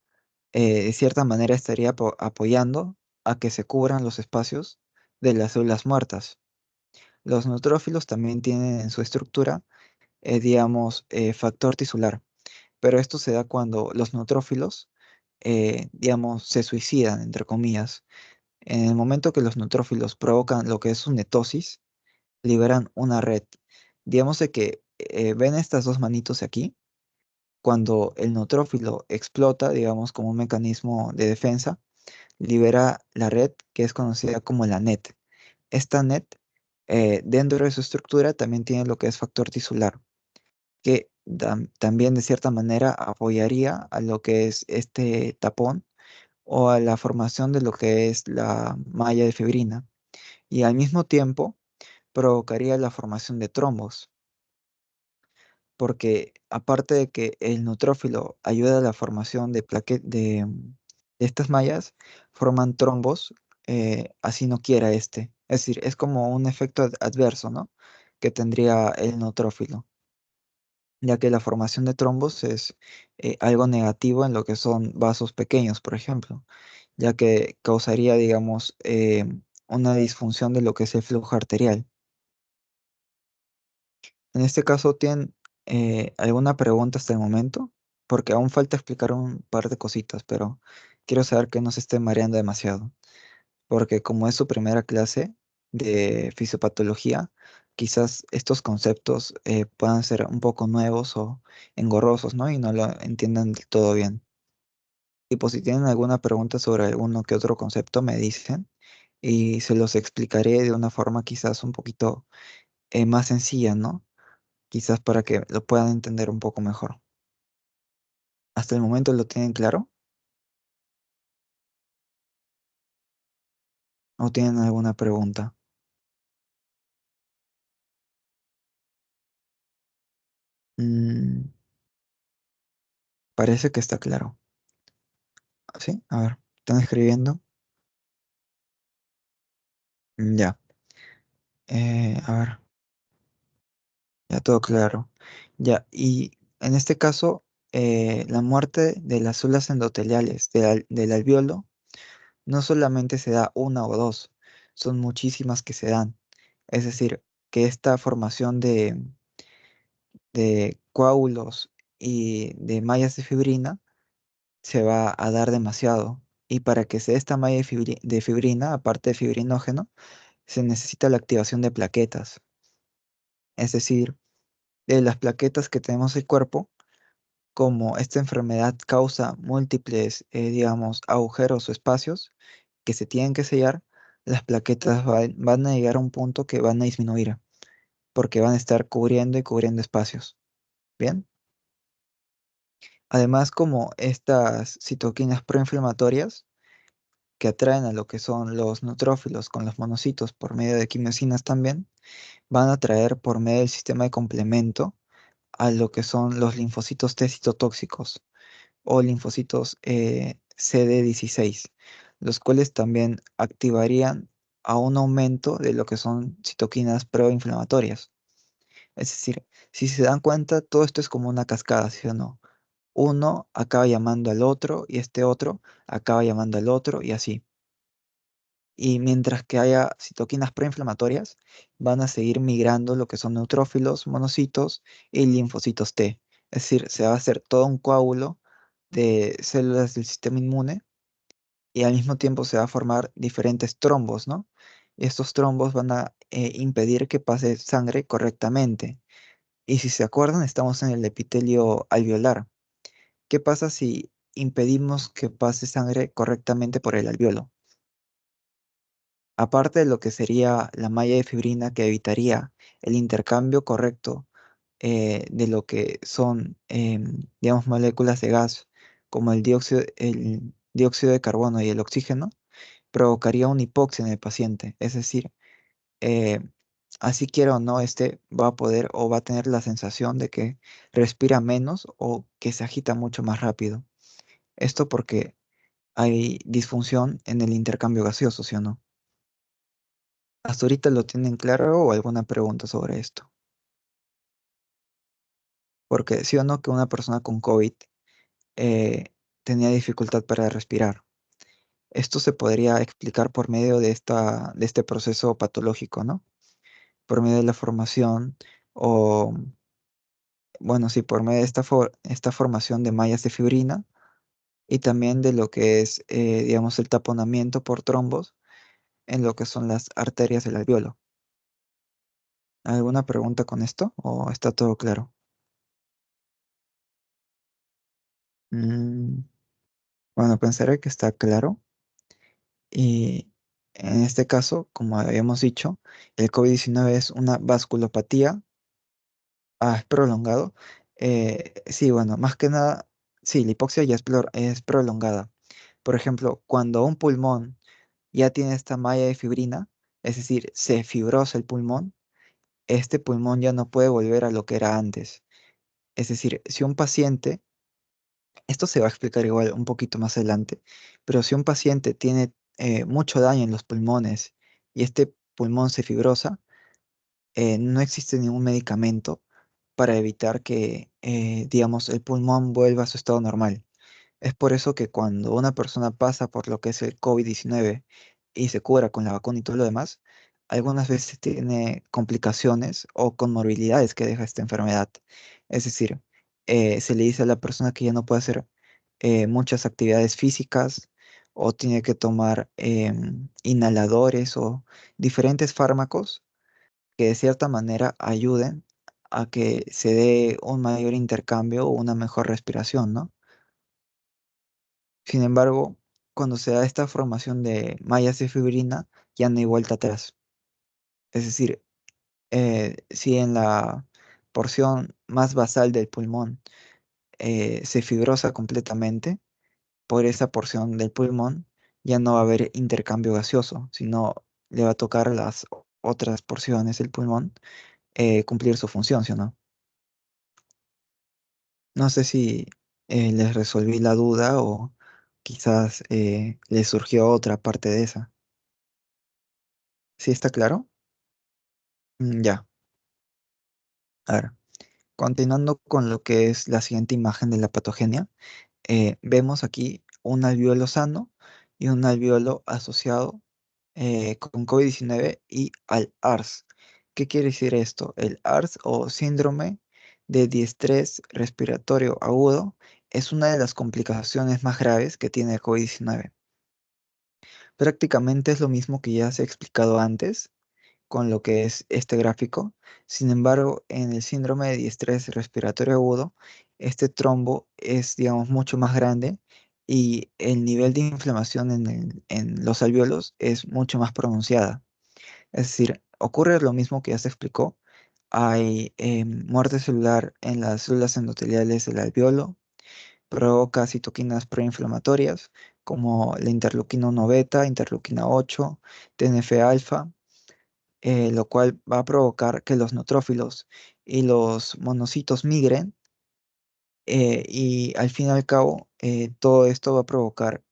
de cierta manera estaría apoyando a que se cubran los espacios de las células muertas. Los neutrófilos también tienen en su estructura, digamos, factor tisular, pero esto se da cuando los neutrófilos, digamos, se suicidan, entre comillas. En el momento que los neutrófilos provocan lo que es su netosis, liberan una red. Digamos de que ven estas dos manitos aquí. Cuando el neutrófilo explota, digamos, como un mecanismo de defensa, libera la red que es conocida como la NET. Esta NET, dentro de su estructura, también tiene lo que es factor tisular, que también de cierta manera apoyaría a lo que es este tapón o a la formación de lo que es la malla de fibrina, y al mismo tiempo provocaría la formación de trombos, porque aparte de que el neutrófilo ayuda a la formación de estas mallas, forman trombos, así no quiera este. Es decir, es como un efecto adverso, ¿no? Que tendría el neutrófilo, ya que la formación de trombos es algo negativo en lo que son vasos pequeños, por ejemplo, ya que causaría, digamos, una disfunción de lo que es el flujo arterial. En este caso, ¿tienen alguna pregunta hasta el momento? Porque aún falta explicar un par de cositas, pero quiero saber que no se esté mareando demasiado. Porque como es su primera clase de fisiopatología, quizás estos conceptos puedan ser un poco nuevos o engorrosos, ¿no? Y no lo entiendan del todo bien. Y pues si tienen alguna pregunta sobre alguno que otro concepto, me dicen y se los explicaré de una forma quizás un poquito más sencilla, ¿no? Quizás para que lo puedan entender un poco mejor. ¿Hasta el momento lo tienen claro? ¿O tienen alguna pregunta? Mm, parece que está claro. ¿Sí? A ver, ¿están escribiendo? Ya. A ver, ya todo claro. Ya, y en este caso, la muerte de las células endoteliales del alveolo no solamente se da una o dos, son muchísimas que se dan. Es decir, que esta formación de coágulos y de mallas de fibrina se va a dar demasiado. Y para que se dé esta malla de fibrina, aparte de fibrinógeno, se necesita la activación de plaquetas. Es decir, de las plaquetas que tenemos en el cuerpo, como esta enfermedad causa múltiples, digamos, agujeros o espacios que se tienen que sellar, las plaquetas van a llegar a un punto que van a disminuir, porque van a estar cubriendo y cubriendo espacios. ¿Bien? Además, como estas citoquinas proinflamatorias que atraen a lo que son los neutrófilos con los monocitos por medio de quimiosinas también, van a atraer por medio del sistema de complemento a lo que son los linfocitos T citotóxicos o linfocitos CD16, los cuales también activarían a un aumento de lo que son citoquinas proinflamatorias. Es decir, si se dan cuenta, todo esto es como una cascada, ¿sí o no? Uno acaba llamando al otro y este otro acaba llamando al otro y así. Y mientras que haya citoquinas proinflamatorias, van a seguir migrando lo que son neutrófilos, monocitos y linfocitos T. Es decir, se va a hacer todo un coágulo de células del sistema inmune y al mismo tiempo se va a formar diferentes trombos, ¿no? Y estos trombos van a impedir que pase sangre correctamente. Y si se acuerdan, estamos en el epitelio alveolar. ¿Qué pasa si impedimos que pase sangre correctamente por el alveolo? Aparte de lo que sería la malla de fibrina que evitaría el intercambio correcto de lo que son, digamos, moléculas de gas como el dióxido de carbono y el oxígeno, provocaría una hipoxia en el paciente. Es decir, eh, así quiera o no, este va a poder o va a tener la sensación de que respira menos o que se agita mucho más rápido. Esto porque hay disfunción en el intercambio gaseoso, ¿sí o no? ¿Hasta ahorita lo tienen claro o alguna pregunta sobre esto? Porque sí o no que una persona con COVID eh, tenía dificultad para respirar. Esto se podría explicar por medio de este proceso patológico, ¿no? Por medio de la formación o, bueno, sí, por medio de esta formación de mallas de fibrina y también de lo que es, digamos, el taponamiento por trombos en lo que son las arterias del alveolo. ¿Alguna pregunta con esto o está todo claro? Mm, bueno, pensaré que está claro. Y en este caso, como habíamos dicho, el COVID-19 es una vasculopatía. Ah, es prolongado. Sí, bueno, más que nada, sí, la hipoxia ya es prolongada. Por ejemplo, cuando un pulmón ya tiene esta malla de fibrina, es decir, se fibrosa el pulmón, este pulmón ya no puede volver a lo que era antes. Es decir, si un paciente, esto se va a explicar igual un poquito más adelante, pero si un paciente tiene mucho daño en los pulmones y este pulmón se fibrosa, no existe ningún medicamento para evitar que, digamos, el pulmón vuelva a su estado normal. Es por eso que cuando una persona pasa por lo que es el COVID-19 y se cura con la vacuna y todo lo demás, algunas veces tiene complicaciones o comorbilidades que deja esta enfermedad. Es decir, se le dice a la persona que ya no puede hacer muchas actividades físicas o tiene que tomar inhaladores o diferentes fármacos que de cierta manera ayuden a que se dé un mayor intercambio o una mejor respiración, ¿no? Sin embargo, cuando se da esta formación de mallas de fibrina, ya no hay vuelta atrás. Es decir, si en la porción más basal del pulmón se fibrosa completamente, por esa porción del pulmón ya no va a haber intercambio gaseoso, sino le va a tocar a las otras porciones del pulmón cumplir su función, ¿sí o no? No sé si les resolví la duda o quizás les surgió otra parte de esa. ¿Sí está claro? Ya. A ver, continuando con lo que es la siguiente imagen de la patogenia, vemos aquí un alvéolo sano y un alvéolo asociado con COVID-19 y al ARS. ¿Qué quiere decir esto? El ARS o síndrome de diestrés respiratorio agudo es una de las complicaciones más graves que tiene el COVID-19. Prácticamente es lo mismo que ya se ha explicado antes con lo que es este gráfico. Sin embargo, en el síndrome de diestrés respiratorio agudo, este trombo es, digamos, mucho más grande y el nivel de inflamación en los alvéolos es mucho más pronunciada. Es decir, ocurre lo mismo que ya se explicó. Hay muerte celular en las células endoteliales del alvéolo, provoca citoquinas proinflamatorias como la interleuquina 1 beta, interleuquina 8, TNF-alfa, lo cual va a provocar que los neutrófilos y los monocitos migren y al fin y al cabo todo esto va a provocar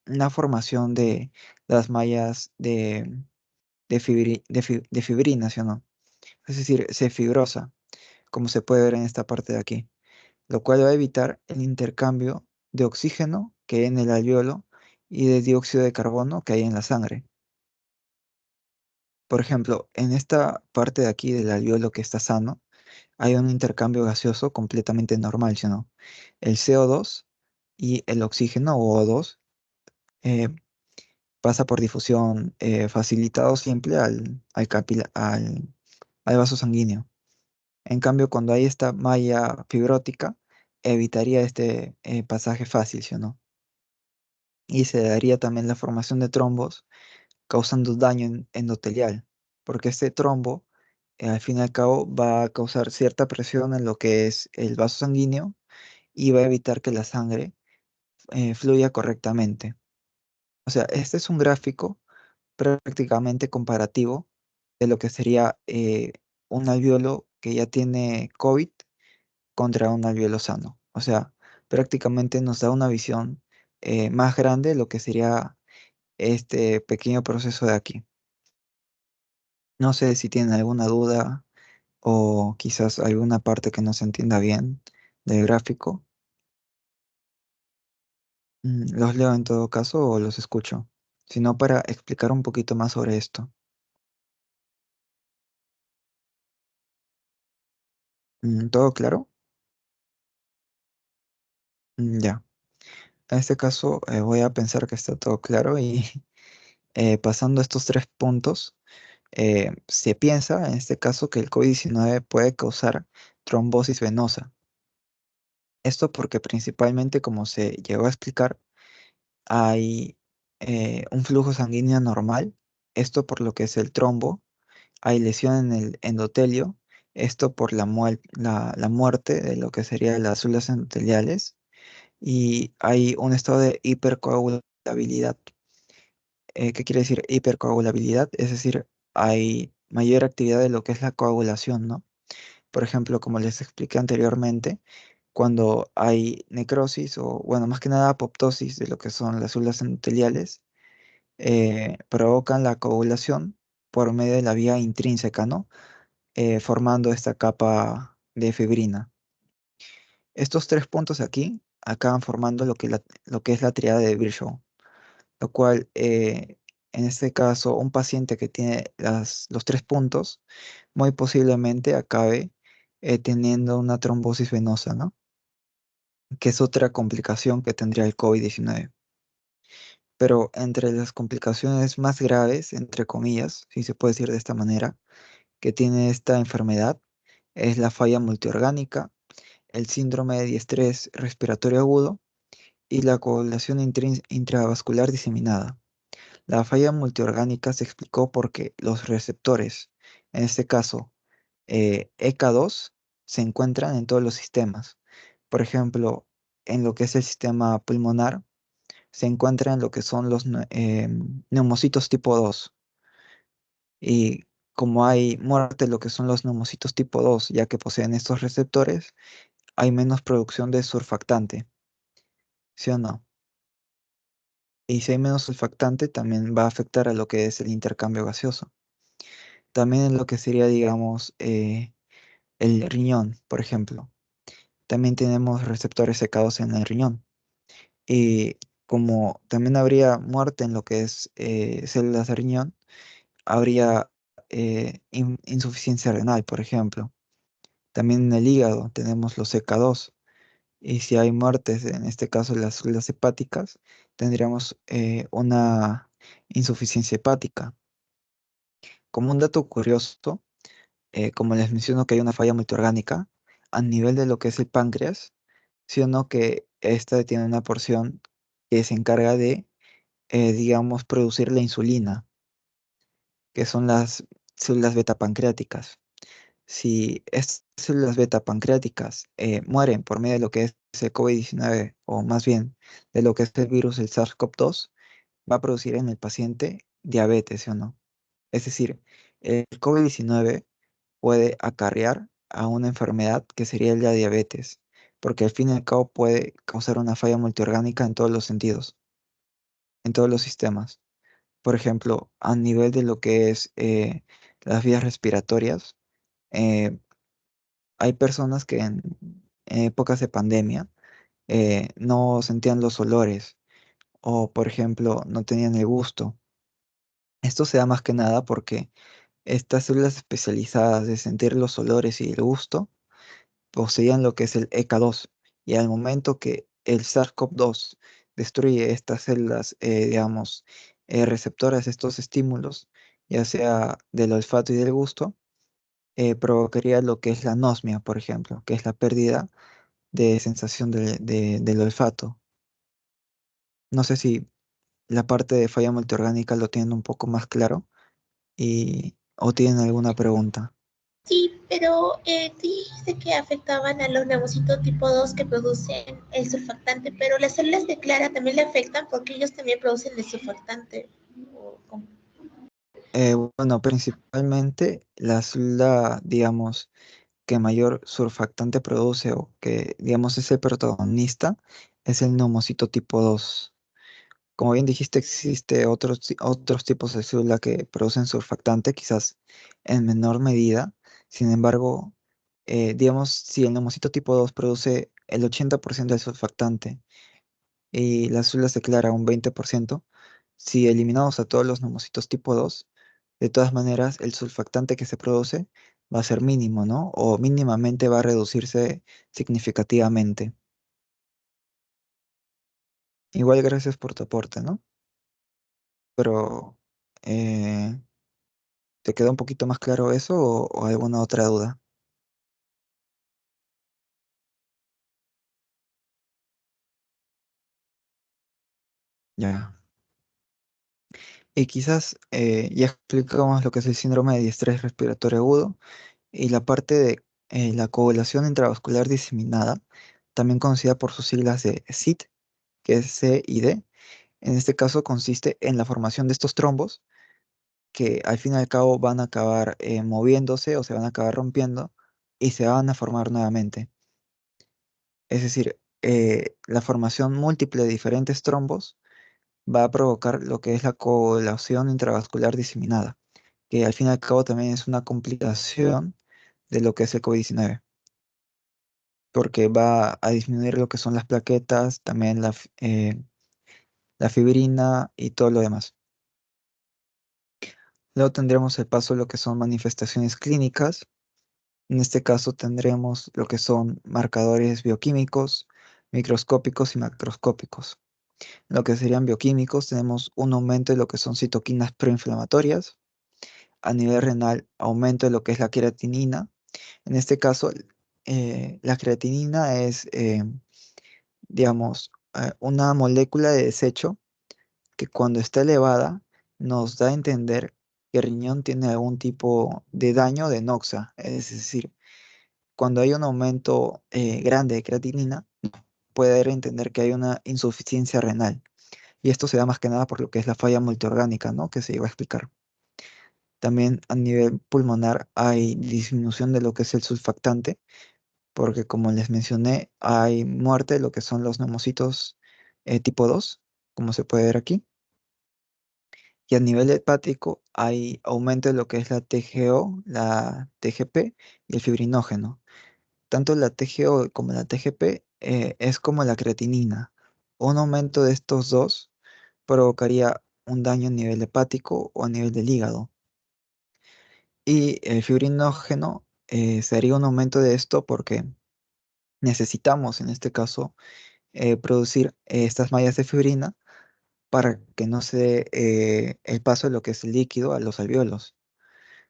una formación de las mallas de fibrina, ¿sí o no? Es decir, se fibrosa, como se puede ver en esta parte de aquí, lo cual va a evitar el intercambio de oxígeno que hay en el alvéolo y de dióxido de carbono que hay en la sangre. Por ejemplo, en esta parte de aquí del alvéolo que está sano, hay un intercambio gaseoso completamente normal, ¿sí o no? El CO2 y el oxígeno o O2 eh, pasa por difusión facilitado siempre al vaso sanguíneo. En cambio, cuando hay esta malla fibrótica, evitaría este pasaje fácil, ¿sí o no? Y se daría también la formación de trombos causando daño endotelial, porque este trombo, al fin y al cabo, va a causar cierta presión en lo que es el vaso sanguíneo y va a evitar que la sangre fluya correctamente. O sea, este es un gráfico prácticamente comparativo de lo que sería un alvéolo que ya tiene COVID contra un alvéolo sano. O sea, prácticamente nos da una visión más grande de lo que sería este pequeño proceso de aquí. No sé si tienen alguna duda o quizás alguna parte que no se entienda bien del gráfico. Los leo en todo caso o los escucho, sino para explicar un poquito más sobre esto. ¿Todo claro? Ya. En este caso voy a pensar que está todo claro y pasando estos tres puntos, se piensa en este caso que el COVID-19 puede causar trombosis venosa. Esto porque principalmente, como se llegó a explicar, hay un flujo sanguíneo normal, esto por lo que es el trombo, hay lesión en el endotelio, esto por la muerte de lo que serían las células endoteliales, y hay un estado de hipercoagulabilidad. ¿Qué quiere decir hipercoagulabilidad? Es decir, hay mayor actividad de lo que es la coagulación, ¿no? Por ejemplo, como les expliqué anteriormente, cuando hay necrosis o, bueno, más que nada apoptosis de lo que son las células endoteliales, provocan la coagulación por medio de la vía intrínseca, ¿no? Formando esta capa de fibrina. Estos tres puntos aquí acaban formando lo que es la triada de Virchow, lo cual, en este caso, un paciente que tiene los tres puntos, muy posiblemente acabe teniendo una trombosis venosa, ¿no? Que es otra complicación que tendría el COVID-19. Pero entre las complicaciones más graves, entre comillas, si se puede decir de esta manera, que tiene esta enfermedad, es la falla multiorgánica, el síndrome de diestrés respiratorio agudo y la coagulación intravascular diseminada. La falla multiorgánica se explicó porque los receptores, en este caso ECA2, se encuentran en todos los sistemas. Por ejemplo, en lo que es el sistema pulmonar, se encuentra en lo que son los neumocitos tipo 2. Y como hay muerte en lo que son los neumocitos tipo 2, ya que poseen estos receptores, hay menos producción de surfactante, ¿sí o no? Y si hay menos surfactante, también va a afectar a lo que es el intercambio gaseoso. También en lo que sería, digamos, el riñón, por ejemplo. También tenemos receptores secados en el riñón. Y como también habría muerte en lo que es células de riñón, habría insuficiencia renal, por ejemplo. También en el hígado tenemos los CK2. Y si hay muertes, en este caso en las células hepáticas, tendríamos una insuficiencia hepática. Como un dato curioso, como les menciono que hay una falla multiorgánica, a nivel de lo que es el páncreas, sí o no que esta tiene una porción que se encarga de, digamos, producir la insulina, que son las células beta pancreáticas. Si estas células beta pancreáticas mueren por medio de lo que es el COVID-19, o más bien de lo que es el virus, el SARS-CoV-2, va a producir en el paciente diabetes, ¿sí o no? Es decir, el COVID-19 puede acarrear a una enfermedad que sería la diabetes, porque al fin y al cabo puede causar una falla multiorgánica en todos los sentidos, en todos los sistemas. Por ejemplo, a nivel de lo que es las vías respiratorias, eh, hay personas que en épocas de pandemia no sentían los olores o, por ejemplo, no tenían el gusto. Esto se da más que nada porque estas células especializadas de sentir los olores y el gusto poseían lo que es el ECA2 y al momento que el SARS-CoV-2 destruye estas células, digamos, receptoras de estos estímulos, ya sea del olfato y del gusto, provocaría lo que es la anosmia, por ejemplo, que es la pérdida de sensación del olfato. No sé si la parte de falla multiorgánica lo tienen un poco más claro o tienen alguna pregunta. Sí, pero tú dijiste que afectaban a los neumocitos tipo 2 que producen el surfactante, pero las células de Clara también le afectan porque ellos también producen el surfactante. ¿O cómo? Bueno, principalmente la célula, digamos, que mayor surfactante produce o que, digamos, es el protagonista, es el neumocito tipo 2. Como bien dijiste, existe otros tipos de célula que producen surfactante, quizás en menor medida. Sin embargo, digamos, si el neumocito tipo 2 produce el 80% del surfactante y las células de Clara un 20%, si eliminamos a todos los neumocitos tipo 2, de todas maneras el surfactante que se produce va a ser mínimo, ¿no? O mínimamente va a reducirse significativamente. Igual gracias por tu aporte, ¿no? Pero, eh, ¿te quedó un poquito más claro eso o alguna otra duda? Ya. Y quizás ya explicamos lo que es el síndrome de diestrés respiratorio agudo y la parte de la coagulación intravascular diseminada. también conocida por sus siglas de CID, que es CID. En este caso consiste en la formación de estos trombos que al fin y al cabo van a acabar moviéndose o se van a acabar rompiendo y se van a formar nuevamente. Es decir, la formación múltiple de diferentes trombos va a provocar lo que es la coagulación intravascular diseminada, que al fin y al cabo también es una complicación de lo que es el COVID-19, porque va a disminuir lo que son las plaquetas, también la fibrina y todo lo demás. Luego tendremos el paso de lo que son manifestaciones clínicas. En este caso tendremos lo que son marcadores bioquímicos, microscópicos y macroscópicos. Lo que serían bioquímicos, tenemos un aumento de lo que son citoquinas proinflamatorias. A nivel renal, aumento de lo que es la creatinina. En este caso, la creatinina es, digamos, una molécula de desecho que cuando está elevada nos da a entender que el riñón tiene algún tipo de daño de noxa. Es decir, cuando hay un aumento grande de creatinina, puede dar a entender que hay una insuficiencia renal. Y esto se da más que nada por lo que es la falla multiorgánica, ¿no? Que se iba a explicar. También a nivel pulmonar hay disminución de lo que es el sulfactante, porque como les mencioné, hay muerte de lo que son los neumocitos tipo 2, como se puede ver aquí. Y a nivel hepático hay aumento de lo que es la TGO, la TGP y el fibrinógeno. Tanto la TGO como la TGP es como la creatinina. Un aumento de estos dos provocaría un daño a nivel hepático o a nivel del hígado. Y el fibrinógeno sería un aumento de esto porque necesitamos, en este caso, producir estas mallas de fibrina para que no se dé el paso de lo que es el líquido a los alvéolos.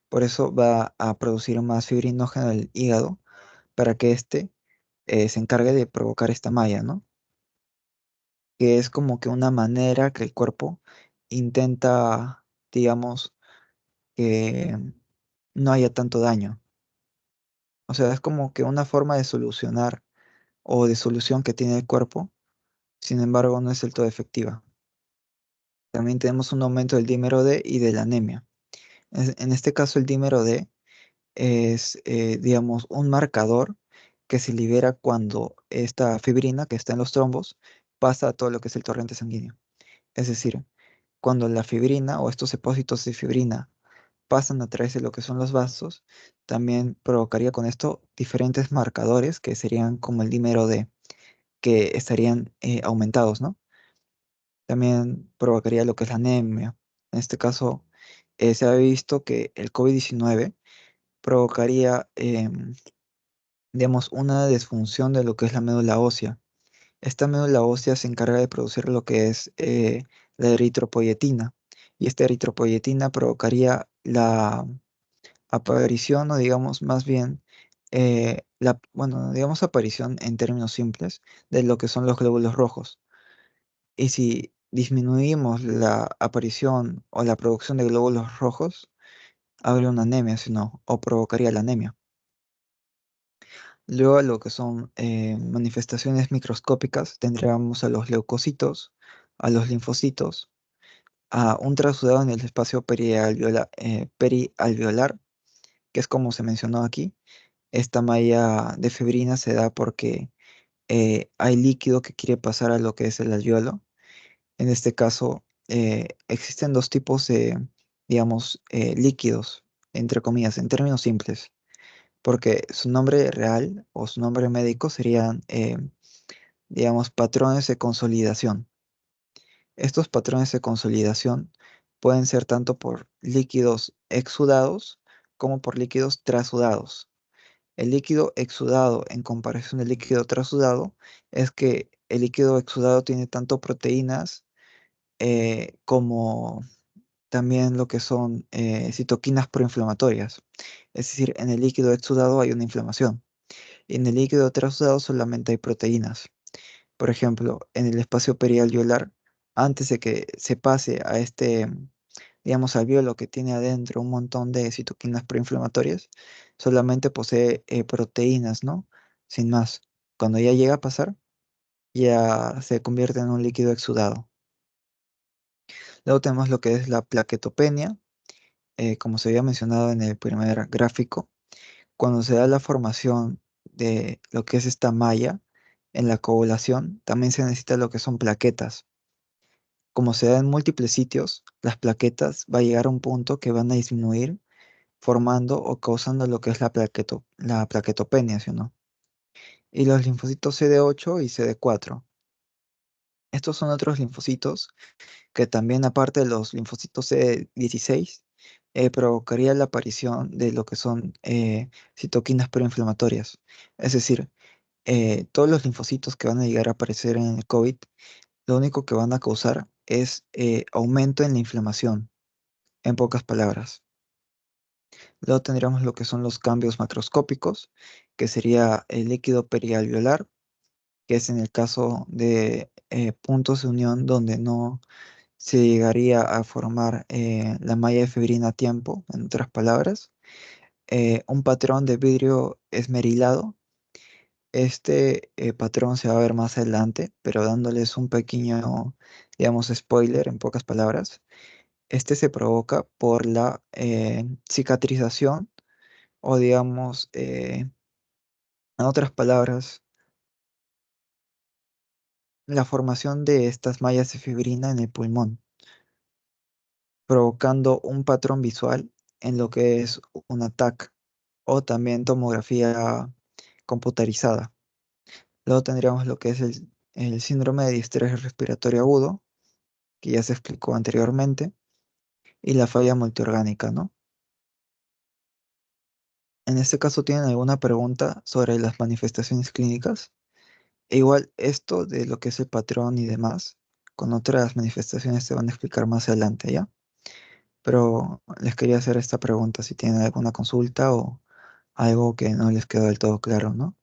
Por eso va a producir más fibrinógeno del hígado para que éste se encargue de provocar esta malla, ¿no? Que es como que una manera que el cuerpo intenta, digamos, que no haya tanto daño. O sea, es como que una forma de solucionar o de solución que tiene el cuerpo, sin embargo, no es del todo efectiva. También tenemos un aumento del dímero D y de la anemia. En este caso, el dímero D es, digamos, un marcador que se libera cuando esta fibrina que está en los trombos pasa a todo lo que es el torrente sanguíneo. Es decir, cuando la fibrina o estos depósitos de fibrina pasan a través de lo que son los vasos, también provocaría con esto diferentes marcadores que serían como el dímero D, que estarían aumentados, ¿no? También provocaría lo que es la anemia. En este caso, se ha visto que el COVID-19 provocaría, digamos, una disfunción de lo que es la médula ósea. Esta médula ósea se encarga de producir lo que es la eritropoyetina. Y esta eritropoyetina provocaría la aparición, o digamos más bien, bueno, digamos aparición en términos simples de lo que son los glóbulos rojos. Y si disminuimos la aparición o la producción de glóbulos rojos, habría una anemia, si no, o provocaría la anemia. Luego, lo que son manifestaciones microscópicas, tendríamos a los leucocitos, a los linfocitos, a un trasudado en el espacio perialveolar, que es como se mencionó aquí. Esta malla de fibrina se da porque hay líquido que quiere pasar a lo que es el alveolo. En este caso, existen dos tipos de, digamos, líquidos, entre comillas, en términos simples, porque su nombre real o su nombre médico serían, digamos, patrones de consolidación. Estos patrones de consolidación pueden ser tanto por líquidos exudados como por líquidos trasudados. El líquido exudado en comparación del líquido trasudado es que el líquido exudado tiene tanto proteínas como también lo que son citoquinas proinflamatorias. Es decir, en el líquido exudado hay una inflamación y en el líquido trasudado solamente hay proteínas. Por ejemplo, en el espacio perialveolar, antes de que se pase a este, digamos, alveolo que tiene adentro un montón de citoquinas proinflamatorias, solamente posee proteínas, ¿no? Sin más. Cuando ya llega a pasar, ya se convierte en un líquido exudado. Luego tenemos lo que es la plaquetopenia, como se había mencionado en el primer gráfico. Cuando se da la formación de lo que es esta malla en la coagulación, también se necesita lo que son plaquetas. Como se da en múltiples sitios, las plaquetas va a llegar a un punto que van a disminuir, formando o causando lo que es la plaquetopenia, ¿sí o no? Y los linfocitos CD8 y CD4. Estos son otros linfocitos que también, aparte de los linfocitos CD16, provocaría la aparición de lo que son citoquinas proinflamatorias. Es decir, todos los linfocitos que van a llegar a aparecer en el COVID, lo único que van a causar es aumento en la inflamación, en pocas palabras. Luego tendríamos lo que son los cambios macroscópicos, que sería el líquido perialveolar, que es en el caso de puntos de unión donde no se llegaría a formar la malla de fibrina a tiempo, en otras palabras. Un patrón de vidrio esmerilado. Este patrón se va a ver más adelante, pero dándoles un pequeño, digamos, spoiler en pocas palabras. Este se provoca por la cicatrización o, digamos, en otras palabras, la formación de estas mallas de fibrina en el pulmón, provocando un patrón visual en lo que es un ataque o también tomografía computarizada. Luego tendríamos lo que es el síndrome de distrés respiratorio agudo, que ya se explicó anteriormente, y la falla multiorgánica, ¿no? En este caso, ¿tienen alguna pregunta sobre las manifestaciones clínicas? E igual, esto de lo que es el patrón y demás, con otras manifestaciones se van a explicar más adelante, ¿ya? Pero les quería hacer esta pregunta, si tienen alguna consulta o algo que no les quedó del todo claro, ¿no?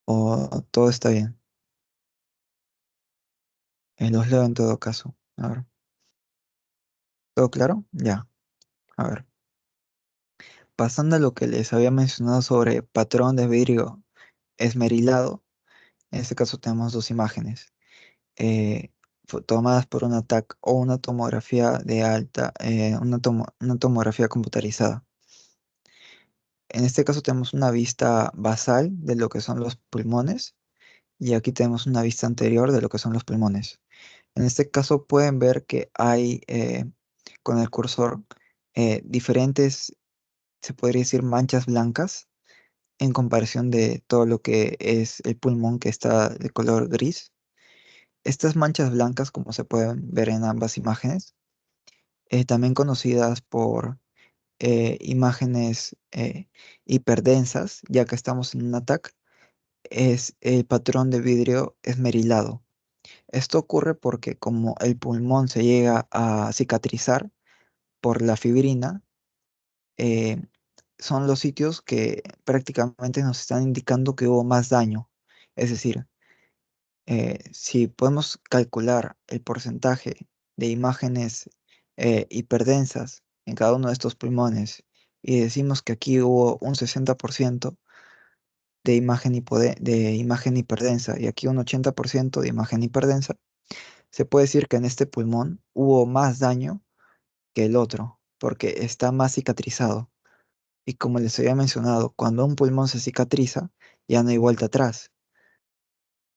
O todo está bien. Los leo en todo caso. A ver, ¿todo claro? Ya. A ver. Pasando a lo que les había mencionado sobre patrón de vidrio esmerilado, en este caso tenemos dos imágenes tomadas por un TAC o una tomografía de alta, una tomografía computarizada. En este caso tenemos una vista basal de lo que son los pulmones y aquí tenemos una vista anterior de lo que son los pulmones. En este caso pueden ver que hay con el cursor diferentes, se podría decir, manchas blancas en comparación de todo lo que es el pulmón que está de color gris. Estas manchas blancas, como se pueden ver en ambas imágenes, también conocidas por imágenes hiperdensas, ya que estamos en un ataque, es el patrón de vidrio esmerilado. Esto ocurre porque como el pulmón se llega a cicatrizar por la fibrina, eh, son los sitios que prácticamente nos están indicando que hubo más daño. Es decir, si podemos calcular el porcentaje de imágenes hiperdensas en cada uno de estos pulmones y decimos que aquí hubo un 60% de imagen hiperdensa y aquí un 80% de imagen hiperdensa, se puede decir que en este pulmón hubo más daño que el otro, porque está más cicatrizado. Y como les había mencionado, cuando un pulmón se cicatriza, ya no hay vuelta atrás.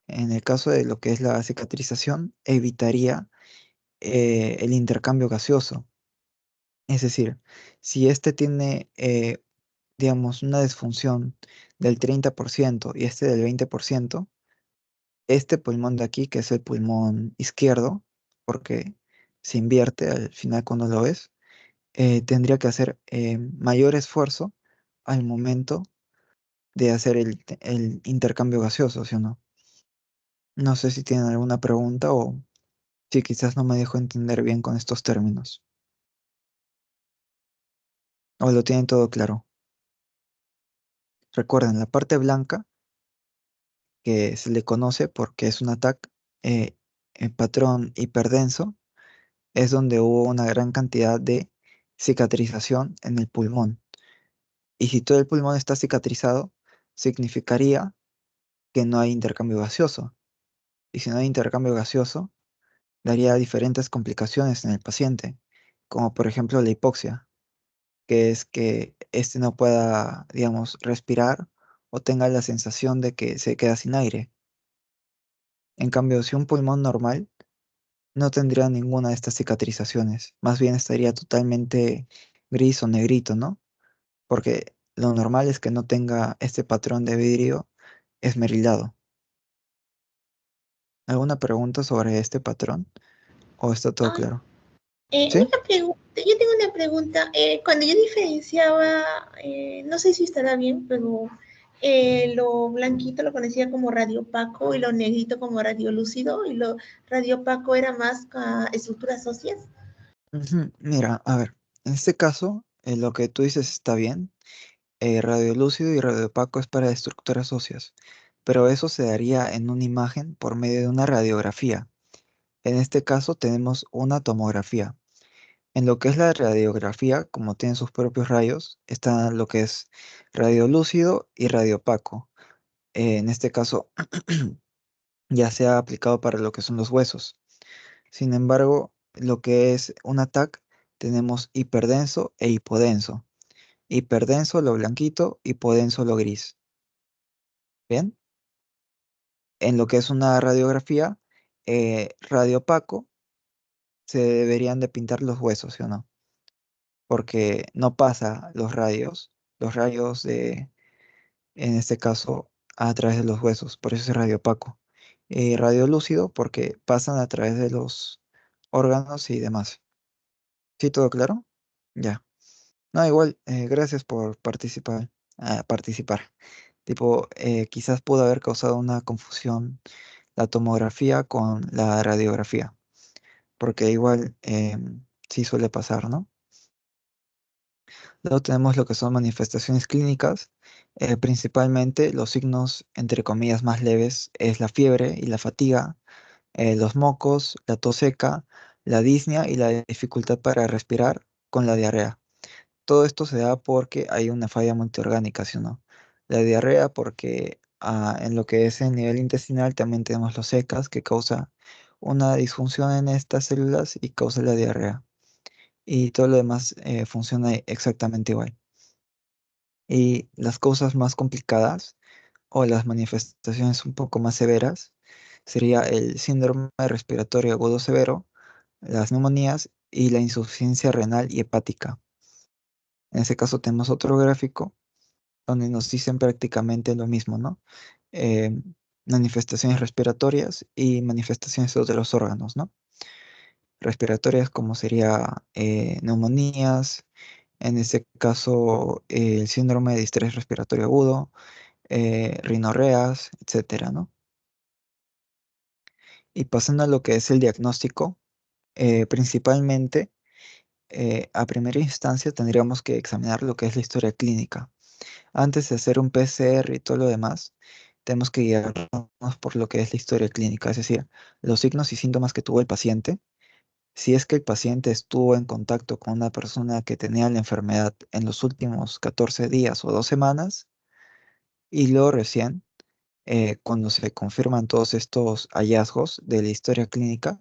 En el caso de lo que es la cicatrización, evitaría el intercambio gaseoso. Es decir, si este tiene, digamos, una disfunción del 30% y este del 20%, este pulmón de aquí, que es el pulmón izquierdo, porque se invierte al final cuando lo ves, tendría que hacer mayor esfuerzo al momento de hacer el intercambio gaseoso, ¿sí o no? No sé si tienen alguna pregunta o si quizás no me dejo entender bien con estos términos. O lo tienen todo claro. Recuerden, la parte blanca, que se le conoce porque es un ataque en patrón hiperdenso, es donde hubo una gran cantidad de cicatrización en el pulmón. Y si todo el pulmón está cicatrizado, significaría que no hay intercambio gaseoso. Y si no hay intercambio gaseoso, daría diferentes complicaciones en el paciente, como por ejemplo la hipoxia, que es que éste no pueda, digamos, respirar o tenga la sensación de que se queda sin aire. En cambio, si un pulmón normal no tendría ninguna de estas cicatrizaciones, más bien estaría totalmente gris o negrito, ¿no? Porque lo normal es que no tenga este patrón de vidrio esmerilado. ¿Alguna pregunta sobre este patrón? ¿O está todo Ah, claro? ¿Sí? una pregunta, yo tengo una pregunta. Cuando yo diferenciaba, no sé si estará bien, pero lo blanquito lo conocía como radio opaco y lo negrito como radio lúcido y lo radio opaco era más estructuras óseas. Ujú. Mira, a ver, en este caso, lo que tú dices está bien. Radiolúcido y radiopaco es para estructuras óseas, pero eso se daría en una imagen por medio de una radiografía. En este caso tenemos una tomografía. En lo que es la radiografía, como tiene sus propios rayos, está lo que es radiolúcido y radiopaco. En este caso, ya se ha aplicado para lo que son los huesos. Sin embargo, lo que es un ATAC, tenemos hiperdenso e hipodenso. Hiperdenso lo blanquito, hipodenso lo gris. Bien, en lo que es una radiografía, radiopaco, se deberían de pintar los huesos, ¿sí o no? Porque no pasa los rayos de, en este caso, a través de los huesos, por eso es radiopaco. Radiolúcido porque pasan a través de los órganos y demás. ¿Sí, todo claro? Ya. No, igual, gracias por participar. Tipo, quizás pudo haber causado una confusión la tomografía con la radiografía, porque igual sí suele pasar, ¿no? Luego tenemos lo que son manifestaciones clínicas, principalmente los signos, entre comillas, más leves es la fiebre y la fatiga, los mocos, la tos seca, la disnea y la dificultad para respirar con la diarrea. Todo esto se da porque hay una falla multiorgánica, ¿sí o no? La diarrea porque en lo que es el nivel intestinal también tenemos los secas que causa una disfunción en estas células y causa la diarrea. Y todo lo demás funciona exactamente igual. Y las causas más complicadas o las manifestaciones un poco más severas sería el síndrome respiratorio agudo severo, las neumonías y la insuficiencia renal y hepática. En ese caso tenemos otro gráfico donde nos dicen prácticamente lo mismo, ¿no? Eh, manifestaciones respiratorias y manifestaciones de otros órganos, ¿no? Respiratorias como sería neumonías, en este caso el síndrome de distrés respiratorio agudo, rinorreas, etcétera, ¿no? Y pasando a lo que es el diagnóstico, principalmente a primera instancia tendríamos que examinar lo que es la historia clínica. Antes de hacer un PCR y todo lo demás, tenemos que guiarnos por lo que es la historia clínica, es decir, los signos y síntomas que tuvo el paciente. Si es que el paciente estuvo en contacto con una persona que tenía la enfermedad en los últimos 14 días o 2 semanas, y luego recién, cuando se confirman todos estos hallazgos de la historia clínica,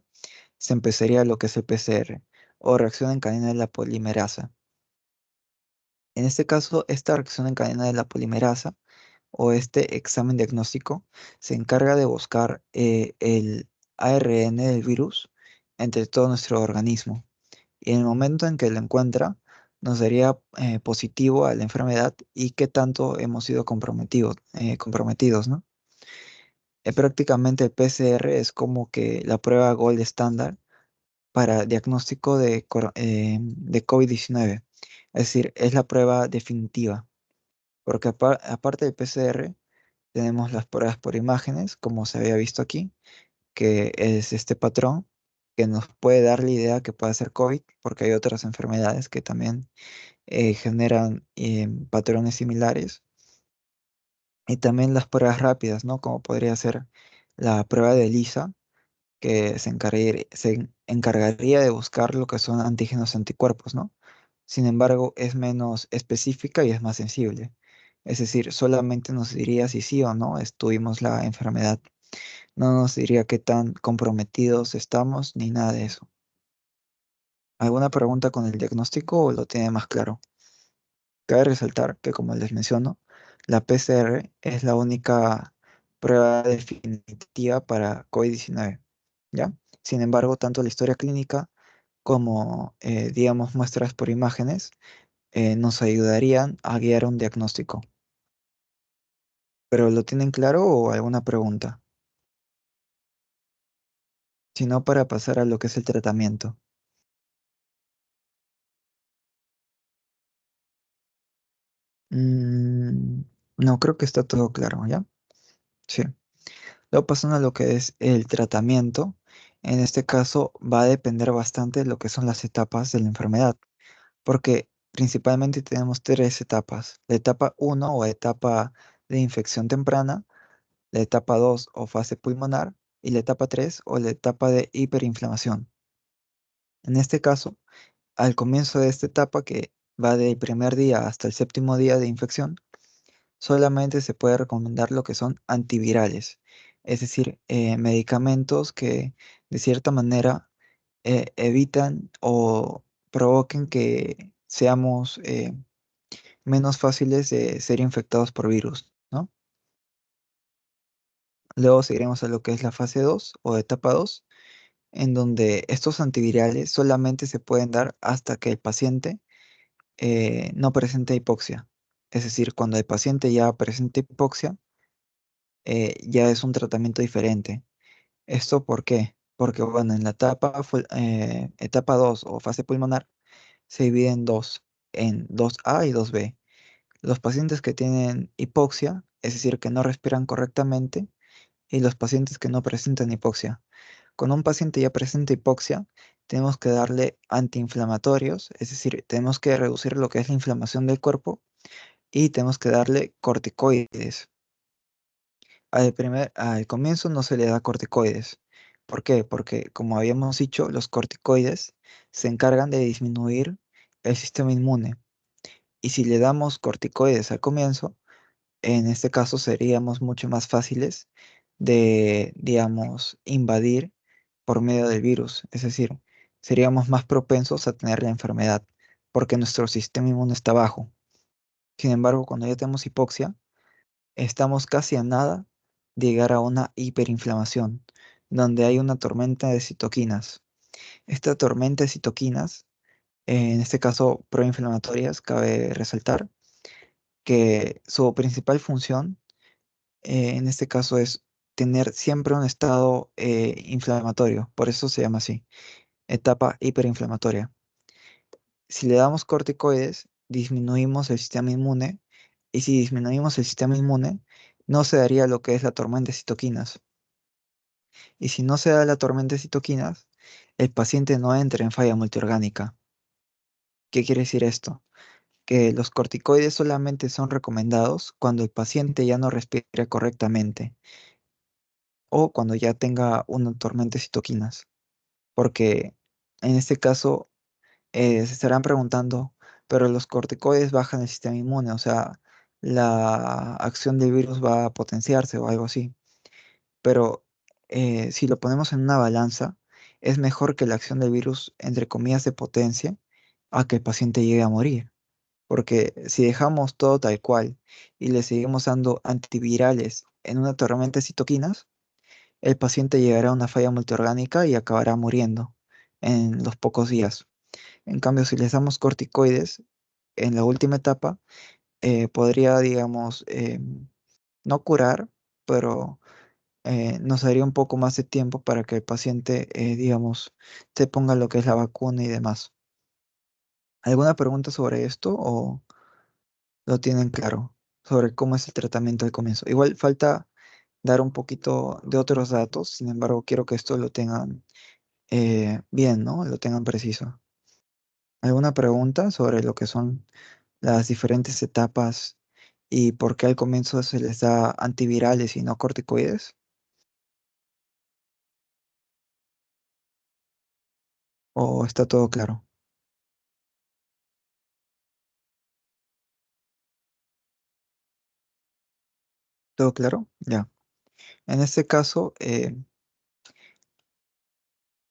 se empezaría lo que es el PCR o reacción en cadena de la polimerasa. En este caso, esta reacción en cadena de la polimerasa o este examen diagnóstico se encarga de buscar el ARN del virus entre todo nuestro organismo. Y en el momento en que lo encuentra, nos daría positivo a la enfermedad y qué tanto hemos sido comprometidos, ¿no? Prácticamente el PCR es como que la prueba gold estándar para diagnóstico de COVID-19. Es decir, es la prueba definitiva, porque aparte del PCR, tenemos las pruebas por imágenes, como se había visto aquí, que es este patrón que nos puede dar la idea que puede ser COVID, porque hay otras enfermedades que también generan patrones similares. Y también las pruebas rápidas, ¿no? Como podría ser la prueba de ELISA, que se encargaría de buscar lo que son antígenos anticuerpos, ¿no? Sin embargo, es menos específica y es más sensible. Es decir, solamente nos diría si sí o no tuvimos la enfermedad. No nos diría qué tan comprometidos estamos ni nada de eso. ¿Alguna pregunta con el diagnóstico o lo tiene más claro? Cabe resaltar que, como les menciono, la PCR es la única prueba definitiva para COVID-19, ¿ya? Sin embargo, tanto la historia clínica como, digamos, muestras por imágenes nos ayudarían a guiar un diagnóstico. ¿Pero lo tienen claro o alguna pregunta? Si no, para pasar a lo que es el tratamiento. Mm, no, creo que está todo claro, ¿ya? Sí. Luego pasando a lo que es el tratamiento, en este caso va a depender bastante de lo que son las etapas de la enfermedad, porque principalmente tenemos tres etapas: la etapa uno o etapa de infección temprana, la etapa 2 o fase pulmonar y la etapa 3 o la etapa de hiperinflamación. En este caso, al comienzo de esta etapa, que va del primer día hasta el séptimo día de infección, solamente se puede recomendar lo que son antivirales, es decir, medicamentos que de cierta manera evitan o provoquen que seamos menos fáciles de ser infectados por virus, ¿no? Luego seguiremos a lo que es la fase 2 o etapa 2, en donde estos antivirales solamente se pueden dar hasta que el paciente no presente hipoxia. Es decir, cuando el paciente ya presenta hipoxia, ya es un tratamiento diferente. ¿Esto por qué? Porque, bueno, en la etapa 2 o fase pulmonar se divide en 2A y 2B. Los pacientes que tienen hipoxia, es decir, que no respiran correctamente, y los pacientes que no presentan hipoxia. Con un paciente ya presenta hipoxia, tenemos que darle antiinflamatorios, es decir, tenemos que reducir lo que es la inflamación del cuerpo y tenemos que darle corticoides. Al comienzo no se le da corticoides. ¿Por qué? Porque, como habíamos dicho, los corticoides se encargan de disminuir el sistema inmune. Y si le damos corticoides al comienzo, en este caso seríamos mucho más fáciles de, digamos, invadir por medio del virus. Es decir, seríamos más propensos a tener la enfermedad porque nuestro sistema inmune está bajo. Sin embargo, cuando ya tenemos hipoxia, estamos casi a nada de llegar a una hiperinflamación, donde hay una tormenta de citoquinas. Esta tormenta de citoquinas, en este caso proinflamatorias, cabe resaltar que su principal función, en este caso, es tener siempre un estado inflamatorio. Por eso se llama así, etapa hiperinflamatoria. Si le damos corticoides, disminuimos el sistema inmune, y si disminuimos el sistema inmune, no se daría lo que es la tormenta de citoquinas. Y si no se da la tormenta de citoquinas, el paciente no entra en falla multiorgánica. ¿Qué quiere decir esto? Que los corticoides solamente son recomendados cuando el paciente ya no respira correctamente o cuando ya tenga una tormenta de citoquinas. Porque en este caso se estarán preguntando, pero los corticoides bajan el sistema inmune, o sea, la acción del virus va a potenciarse o algo así. Pero si lo ponemos en una balanza, es mejor que la acción del virus, entre comillas, se potencie a que el paciente llegue a morir. Porque si dejamos todo tal cual y le seguimos dando antivirales en una tormenta de citoquinas, el paciente llegará a una falla multiorgánica y acabará muriendo en los pocos días. En cambio, si les damos corticoides en la última etapa, podría, digamos, no curar, pero nos daría un poco más de tiempo para que el paciente, digamos, se ponga lo que es la vacuna y demás. ¿Alguna pregunta sobre esto o lo tienen claro sobre cómo es el tratamiento al comienzo? Igual falta dar un poquito de otros datos, sin embargo, quiero que esto lo tengan bien, ¿no? Lo tengan preciso. ¿Alguna pregunta sobre lo que son las diferentes etapas y por qué al comienzo se les da antivirales y no corticoides? ¿O está todo claro? ¿Todo claro? Ya. En este caso,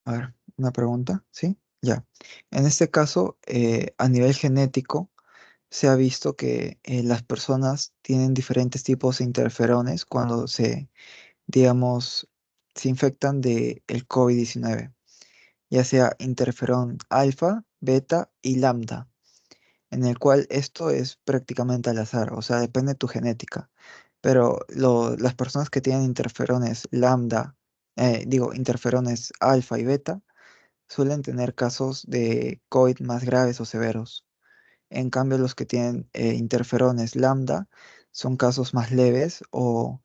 a ver, una pregunta, ¿sí? Ya. En este caso, a nivel genético, se ha visto que las personas tienen diferentes tipos de interferones cuando digamos, se infectan de el COVID-19, ya sea interferón alfa, beta y lambda, en el cual esto es prácticamente al azar, o sea, depende de tu genética. Pero las personas que tienen interferones lambda, interferones alfa y beta, suelen tener casos de COVID más graves o severos. En cambio, los que tienen interferones lambda son casos más leves o,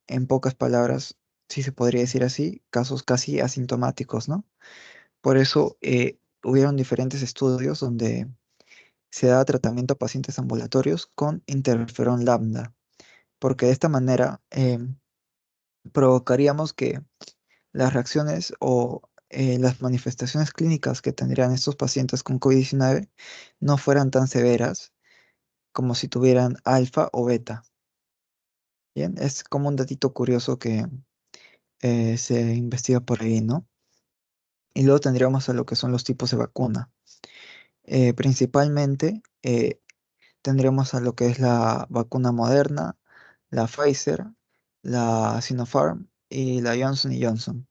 en pocas palabras, si se podría decir así, casos casi asintomáticos, ¿no? Por eso hubieron diferentes estudios donde se da tratamiento a pacientes ambulatorios con interferón lambda, porque de esta manera provocaríamos que las reacciones o las manifestaciones clínicas que tendrían estos pacientes con COVID-19 no fueran tan severas como si tuvieran alfa o beta. Bien, es como un datito curioso que se investiga por ahí, ¿no? Y luego tendríamos a lo que son los tipos de vacuna. Principalmente tendríamos a lo que es la vacuna Moderna, la Pfizer, la Sinopharm y la Johnson y Johnson.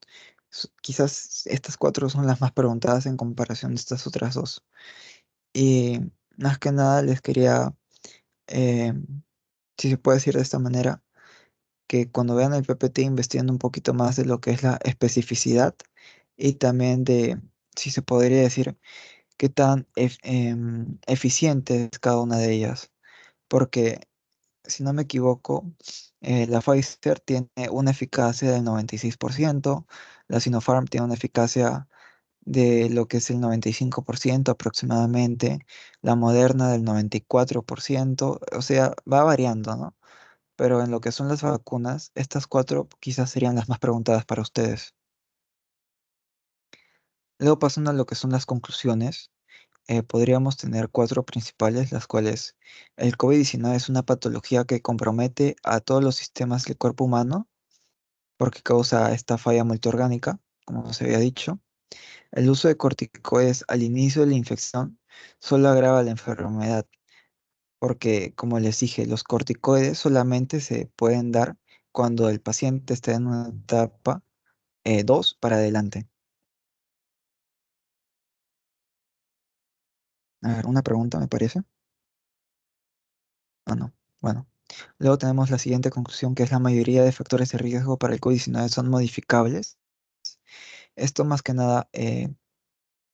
Quizás estas cuatro son las más preguntadas en comparación de estas otras dos. Y más que nada les quería, eh, si se puede decir de esta manera, que cuando vean el PPT investiguen un poquito más de lo que es la especificidad y también de, si se podría decir, qué tan eficiente es cada una de ellas. Porque, si no me equivoco, la Pfizer tiene una eficacia del 96%, la Sinopharm tiene una eficacia de lo que es el 95% aproximadamente, la Moderna del 94%, o sea, va variando, ¿no? Pero en lo que son las vacunas, estas cuatro quizás serían las más preguntadas para ustedes. Luego pasando a lo que son las conclusiones, podríamos tener cuatro principales, las cuales el COVID-19 es una patología que compromete a todos los sistemas del cuerpo humano porque causa esta falla multiorgánica, como se había dicho. El uso de corticoides al inicio de la infección solo agrava la enfermedad, porque, como les dije, los corticoides solamente se pueden dar cuando el paciente está en una etapa 2 para adelante. A ver, una pregunta me parece. Ah, no. Bueno. Luego tenemos la siguiente conclusión, que es la mayoría de factores de riesgo para el COVID-19 son modificables. Esto más que nada en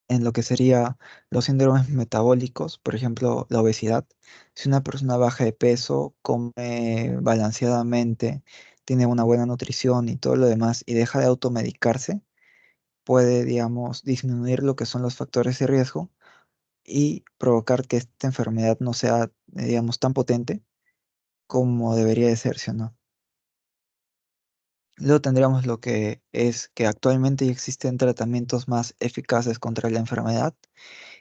lo que sería los síndromes metabólicos, por ejemplo, la obesidad. Si una persona baja de peso, come balanceadamente, tiene una buena nutrición y todo lo demás y deja de automedicarse, puede, digamos, disminuir lo que son los factores de riesgo y provocar que esta enfermedad no sea, digamos, tan potente como debería de ser, ¿sí o no? Luego tendríamos lo que es que actualmente ya existen tratamientos más eficaces contra la enfermedad.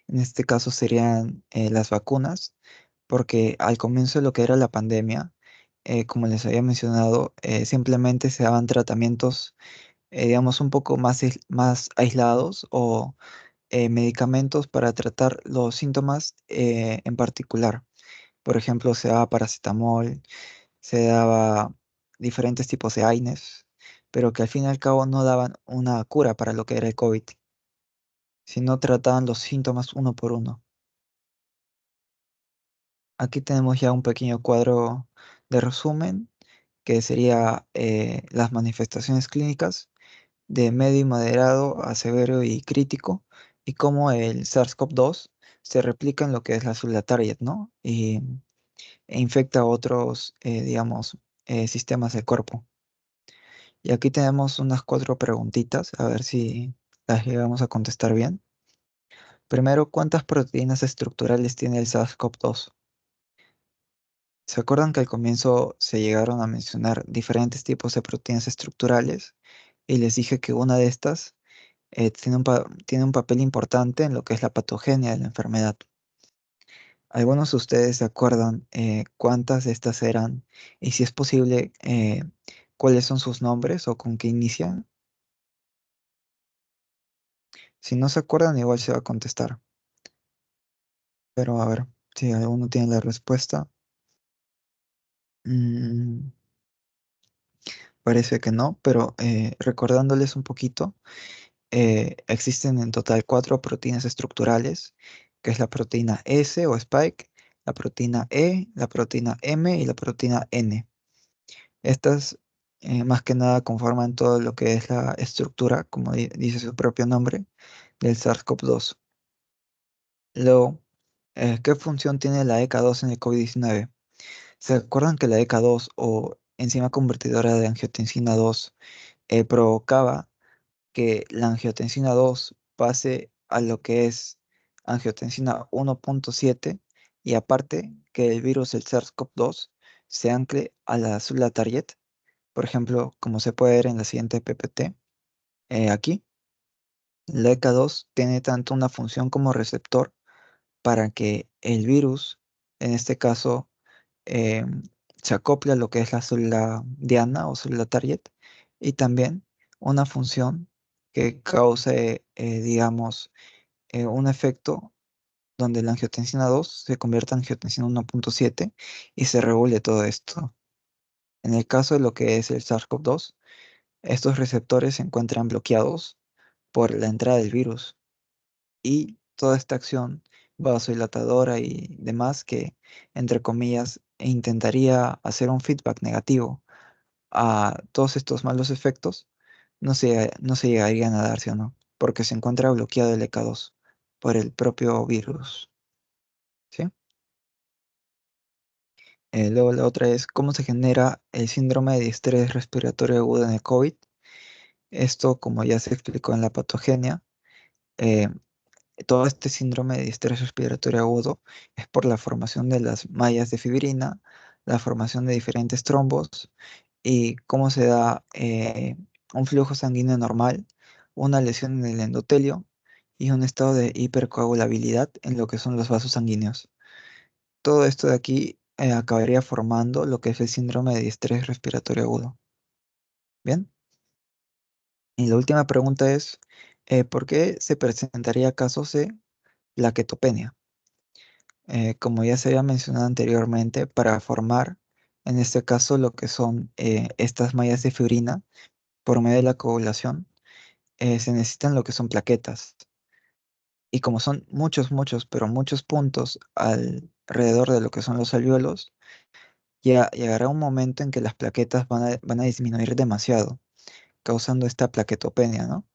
En este caso serían las vacunas, porque al comienzo de lo que era la pandemia, como les había mencionado, simplemente se daban tratamientos, digamos, un poco más aislados o medicamentos para tratar los síntomas en particular. Por ejemplo, se daba paracetamol, se daba diferentes tipos de AINES, pero que al fin y al cabo no daban una cura para lo que era el COVID, sino trataban los síntomas uno por uno. Aquí tenemos ya un pequeño cuadro de resumen, que sería las manifestaciones clínicas de medio y moderado a severo y crítico, y cómo el SARS-CoV-2 se replica en lo que es la célula target, ¿no? E infecta a otros, digamos, sistemas del cuerpo. Y aquí tenemos unas cuatro preguntitas, a ver si las llegamos a contestar bien. Primero, ¿cuántas proteínas estructurales tiene el SARS-CoV-2? ¿Se acuerdan que al comienzo se llegaron a mencionar diferentes tipos de proteínas estructurales? Y les dije que una de estas tiene un papel importante en lo que es la patogenia de la enfermedad. ¿Algunos de ustedes se acuerdan cuántas de estas eran? Y si es posible, ¿cuáles son sus nombres o con qué inician? Si no se acuerdan, igual se va a contestar. Pero a ver, si alguno tiene la respuesta. Mm, parece que no, pero recordándoles un poquito, existen en total cuatro proteínas estructurales, que es la proteína S o spike, la proteína E, la proteína M y la proteína N. Estas más que nada conforman todo lo que es la estructura, como dice su propio nombre, del SARS-CoV-2. Luego, ¿qué función tiene la ECA2 en el COVID-19? ¿Se acuerdan que la ECA2 o enzima convertidora de angiotensina 2 provocaba que la angiotensina 2 pase a lo que es angiotensina 1.7 y aparte que el virus del SARS-CoV-2 se ancle a la célula target? Por ejemplo, como se puede ver en la siguiente PPT, aquí, la ECA2 tiene tanto una función como receptor para que el virus, en este caso, eh, se acople a lo que es la célula diana o célula target, y también una función que cause, digamos, un efecto donde la angiotensina 2 se convierta en angiotensina 1.7 y se regule todo esto. En el caso de lo que es el SARS-CoV-2, estos receptores se encuentran bloqueados por la entrada del virus y toda esta acción vasodilatadora y demás que, entre comillas, intentaría hacer un feedback negativo a todos estos malos efectos, no se llegarían a darse o no, porque se encuentra bloqueado el ECA2 por el propio virus. ¿Sí? Luego la otra es cómo se genera el síndrome de distrés respiratorio agudo en el COVID. Esto, como ya se explicó en la patogenia, eh, todo este síndrome de distrés respiratorio agudo es por la formación de las mallas de fibrina, la formación de diferentes trombos y cómo se da un flujo sanguíneo normal, una lesión en el endotelio y un estado de hipercoagulabilidad en lo que son los vasos sanguíneos. Todo esto de aquí acabaría formando lo que es el síndrome de distrés respiratorio agudo. Bien, y la última pregunta es, ¿por qué se presentaría casos de plaquetopenia? Como ya se había mencionado anteriormente, para formar, en este caso, lo que son estas mallas de fibrina por medio de la coagulación, se necesitan lo que son plaquetas. Y como son muchos, pero muchos puntos alrededor de lo que son los alvéolos, ya llegará un momento en que las plaquetas van a disminuir demasiado, causando esta plaquetopenia, ¿no?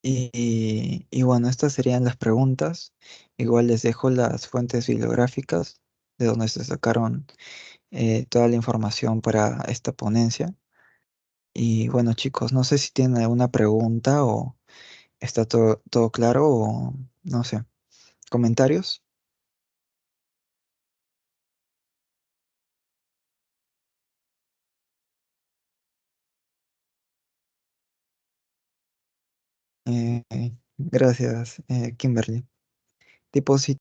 Y bueno, estas serían las preguntas. Igual les dejo las fuentes bibliográficas de donde se sacaron toda la información para esta ponencia. Y bueno, chicos, no sé si tienen alguna pregunta o está todo claro o no sé. ¿Comentarios? Gracias, Kimberly. Tipo, si